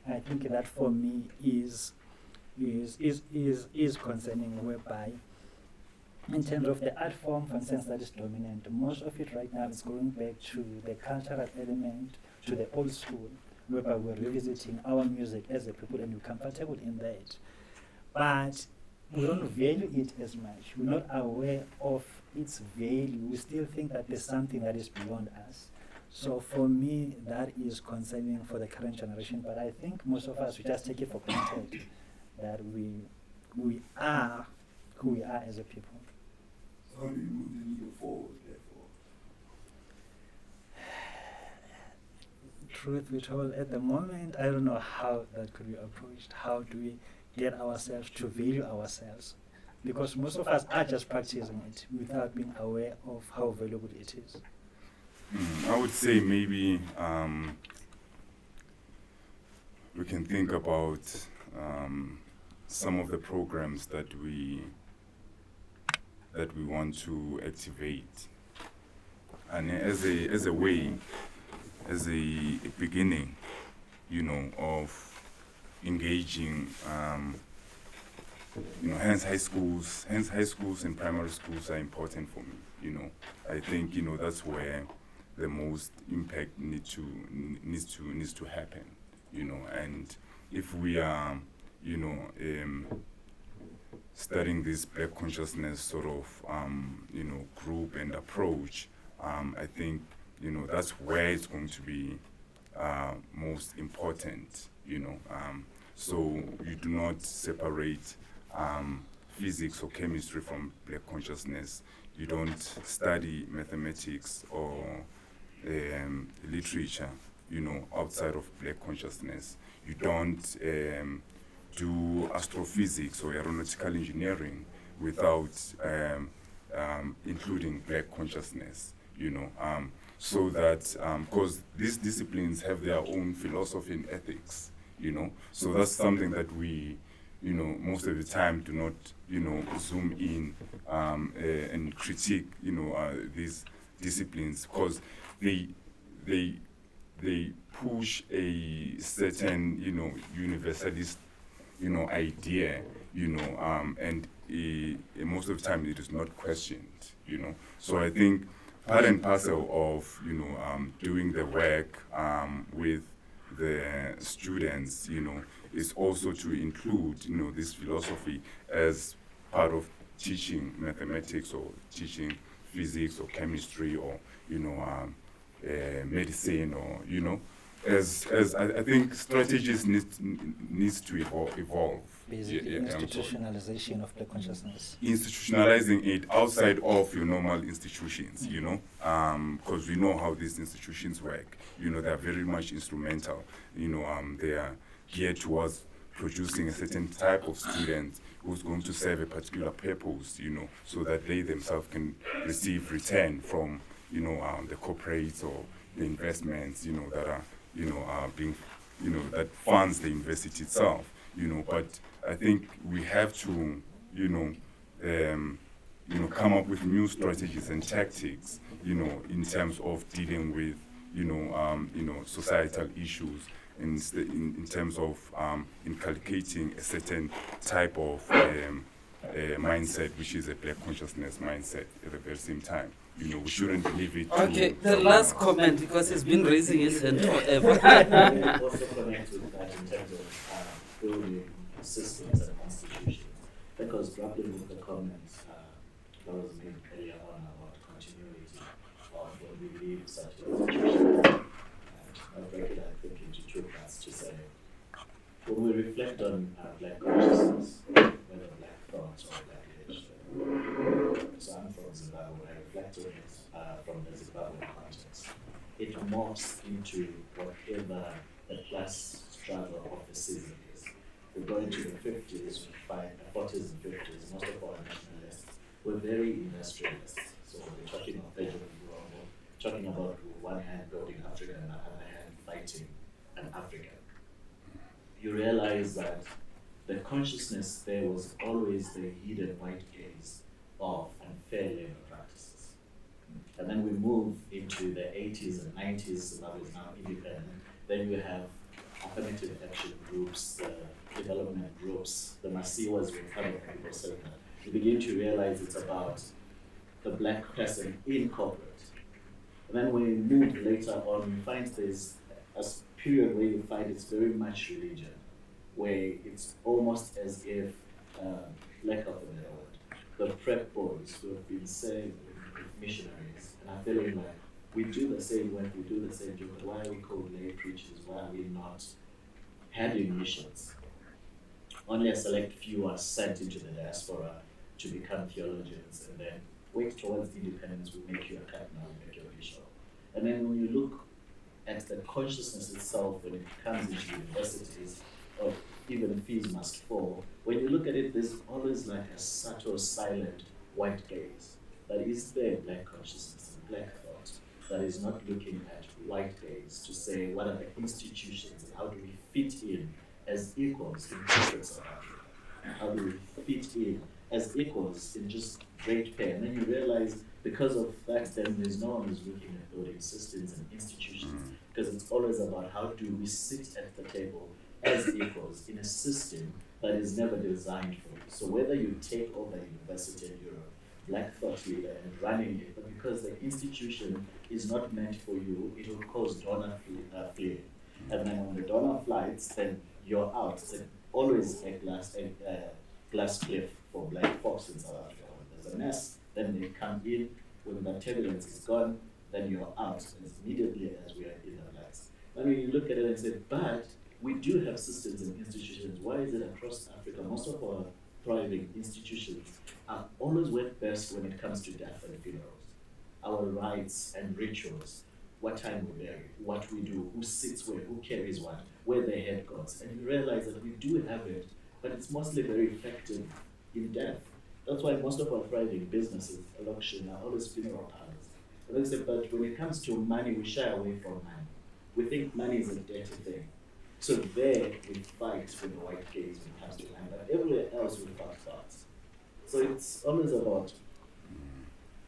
I think that for me is concerning, whereby in terms of the art form, for instance, that is dominant, most of it right now is going back to the cultural element, to the old school, whereby we're revisiting our music as a people and we're comfortable in that. But we don't value it as much. We're not aware of its value. We still think that there's something that is beyond us. So for me, that is concerning for the current generation. But I think most of us, we just take it for granted that we are who we are as a people. So how do you move the needle forward, therefore? truth be told, at the moment, I don't know how that could be approached. How do we get ourselves to value ourselves? Because most of us are just practicing it without being aware of how valuable it is. I would say maybe we can think about some of the programs that we want to activate, and as a beginning, of engaging. Hence high schools and primary schools are important for me. I think that's where the most impact needs to happen. And if we are studying this Black consciousness sort of group and approach, I think that's where it's going to be most important. So you do not separate physics or chemistry from Black consciousness. You don't study mathematics or literature, outside of Black consciousness. You don't do astrophysics or aeronautical engineering without including Black consciousness. So that because these disciplines have their own philosophy and ethics. So that's something that we most of the time do not, zoom in and critique, these disciplines, because they push a certain, universalist, idea, and most of the time it is not questioned, So I think part and parcel of, doing the work with the students, is also to include, this philosophy as part of teaching mathematics or teaching physics or chemistry or, medicine or, as I think strategies needs to evolve. Basically, institutionalization of Black consciousness. Institutionalizing it outside of your normal institutions, because we know how these institutions work. They are very much instrumental. They are geared towards producing a certain type of student who's going to serve a particular purpose, so that they themselves can receive return from, the corporates or the investments, that are, being, that funds the university itself, But I think we have to, come up with new strategies and tactics, in terms of dealing with, societal issues, in terms of inculcating a certain type of mindset, which is a Black consciousness mindset at the very same time. We shouldn't leave it to... Okay, the last comment, because he's been raising his hand forever. Also connect with that in terms of building systems and institutions, because grappling with the comments that was made earlier on about continuity of what we believe such institutions, and I'll break it, I think, into two parts to say, when we reflect on Black consciousness, whether Black thought or Black literature, so I'm from Zimbabwe, I reflect on it from the Zimbabwean context. It morphs into whatever the class struggle of the season is. We go into the 50s, we find the 40s and 50s, most of our nationalists were very industrialists. So we're talking of Benjamin Grombo, talking about one hand building Africa and the other hand fighting an African. You realize that the consciousness there was always the hidden white gaze of unfair labor practices. And then we move into the 80s and 90s, Zimbabwe is now independent. Then you have affirmative action groups, development groups, the Masiwas were kind of people saying that. You begin to realize it's about the Black person in corporate. And then when you move later on, you find there's a period where you find it's very much religion, where it's almost as if, lack of a better word, the prep boys who have been saved with missionaries and are feeling like, we do the same work, we do the same job, but why are we called lay preachers? Why are we not having missions? Only a select few are sent into the diaspora to become theologians, and then wait towards independence, we make you a cardinal, we make you a bishop. And then when you look at the consciousness itself when it comes into universities, or even fees must fall, when you look at it, there's always like a subtle, silent white gaze that is there, black consciousness and black thought, that is not looking at white gaze to say what are the institutions and how do we fit in as equals in corporate South Africa? How do we fit in as equals in just great pay? And then you realize because of that, then there's no one who's looking at building systems and institutions, because it's always about how do we sit at the table as equals in a system that is never designed for you. So whether you take over a university and you're a black thought leader and running it, but because the institution is not meant for you, it will cause donor fleeing. And then when the donor flights, then you're out. It's always a glass cliff for black folks in South Africa. When there's a mess, then they come in. When the turbulence is gone, then you're out as immediately as we are in the blacks. And when you look at it and say, but we do have systems and institutions. Why is it across Africa? Most of our thriving institutions are always work best when it comes to death and funerals. Our rites and rituals, what time we bury, what we do, who sits where, who carries what, where the head goes. And you realize that we do have it, but it's mostly very effective in death. That's why most of our thriving businesses, auction, are always funeral parlors. But when it comes to money, we shy away from money. We think money is a dirty thing. So there we fight with the white gaze when it comes to money, but everywhere else we fight thoughts. So it's always about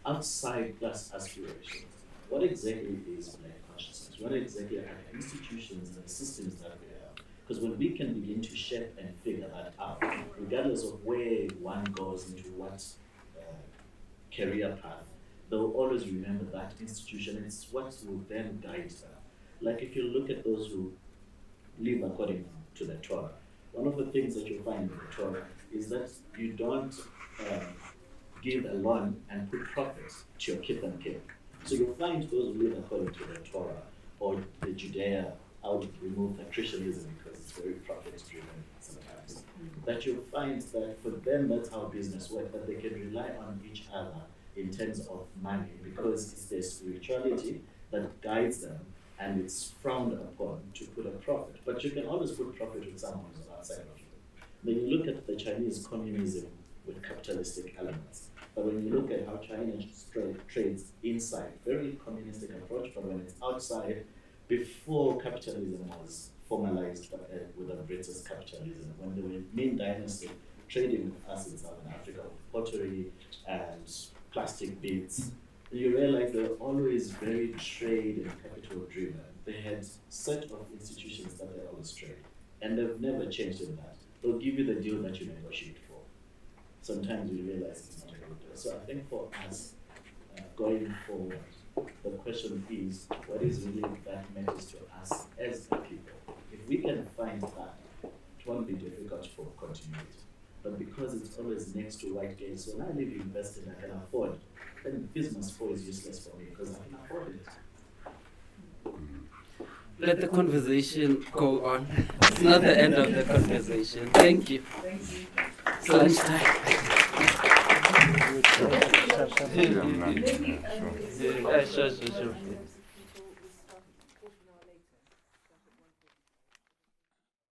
outside class aspirations. What exactly is black consciousness? What exactly are the institutions and the systems that we have? Because when we can begin to shape and figure that out, regardless of where one goes into what career path, they'll always remember that institution. It's what will then guide them. Like if you look at those who live according to the Torah, one of the things that you'll find in the Torah is that you don't give a loan and put profit to your kith and kin. So you'll find those who live according to the Torah or the Judea, I would remove patricianism because it's very profit-driven sometimes. That you'll find that for them, that's how business works, that they can rely on each other in terms of money because it's their spirituality that guides them and it's frowned upon to put a profit. But you can always put profit with someone who's outside of you. When you look at the Chinese communism with capitalistic elements, but when you look at how China trades inside, very communistic approach, but when it's outside, before capitalism was formalized with the British capitalism, when they were Ming Dynasty trading with us in Southern Africa, with pottery and plastic beads, you realize they were always very trade and capital driven. They had set of institutions that they always trade, and they've never changed in that. They'll give you the deal that you negotiate for. Sometimes you realize it's not a good deal. So I think for us, going forward, the question is, what is really that matters to us as a people? If we can find that, it won't be difficult for continuity. But because it's always next to white gaze, so when I live invested, I can afford, then business fall is useless for me because I can afford it. Let the conversation go on. It's not the end of the conversation. Thank you. Thank you. It's lunchtime. Yeah, I'm not sure. Sure.